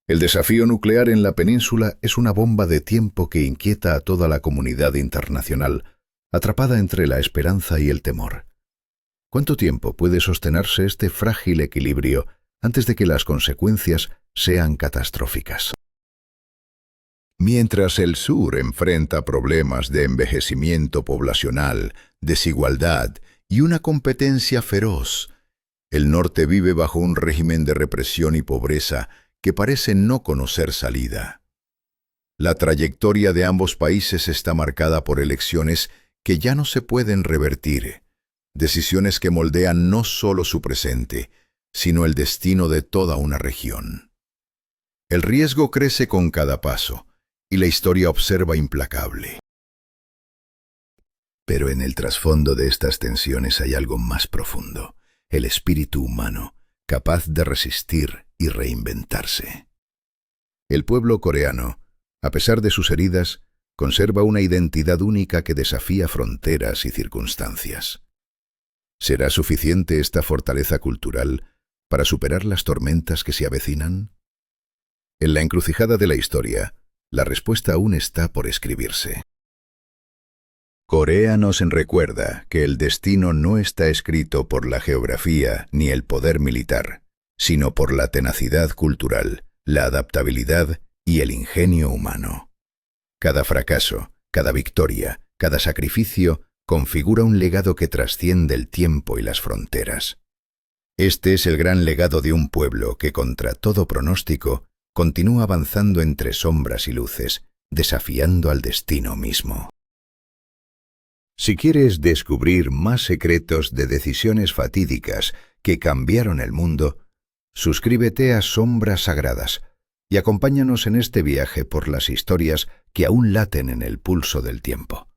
A: El desafío nuclear en la península es una bomba de tiempo que inquieta a toda la comunidad internacional, atrapada entre la esperanza y el temor. ¿Cuánto tiempo puede sostenerse este frágil equilibrio antes de que las consecuencias sean catastróficas? Mientras el sur enfrenta problemas de envejecimiento poblacional, desigualdad y una competencia feroz, el norte vive bajo un régimen de represión y pobreza que parece no conocer salida. La trayectoria de ambos países está marcada por elecciones que ya no se pueden revertir, decisiones que moldean no solo su presente, sino el destino de toda una región. El riesgo crece con cada paso, y la historia observa implacable. Pero en el trasfondo de estas tensiones hay algo más profundo, el espíritu humano, capaz de resistir y reinventarse. El pueblo coreano, a pesar de sus heridas, conserva una identidad única que desafía fronteras y circunstancias. ¿Será suficiente esta fortaleza cultural para superar las tormentas que se avecinan? En la encrucijada de la historia, la respuesta aún está por escribirse. Corea nos recuerda que el destino no está escrito por la geografía ni el poder militar, sino por la tenacidad cultural, la adaptabilidad y el ingenio humano. Cada fracaso, cada victoria, cada sacrificio configura un legado que trasciende el tiempo y las fronteras. Este es el gran legado de un pueblo que, contra todo pronóstico, continúa avanzando entre sombras y luces, desafiando al destino mismo. Si quieres descubrir más secretos de decisiones fatídicas que cambiaron el mundo, suscríbete a Sombras Sagradas y acompáñanos en este viaje por las historias que aún laten en el pulso del tiempo.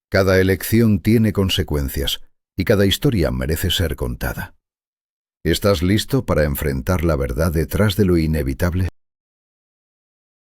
A: Cada elección tiene consecuencias y cada historia merece ser contada. ¿Estás listo para enfrentar la verdad detrás de lo inevitable?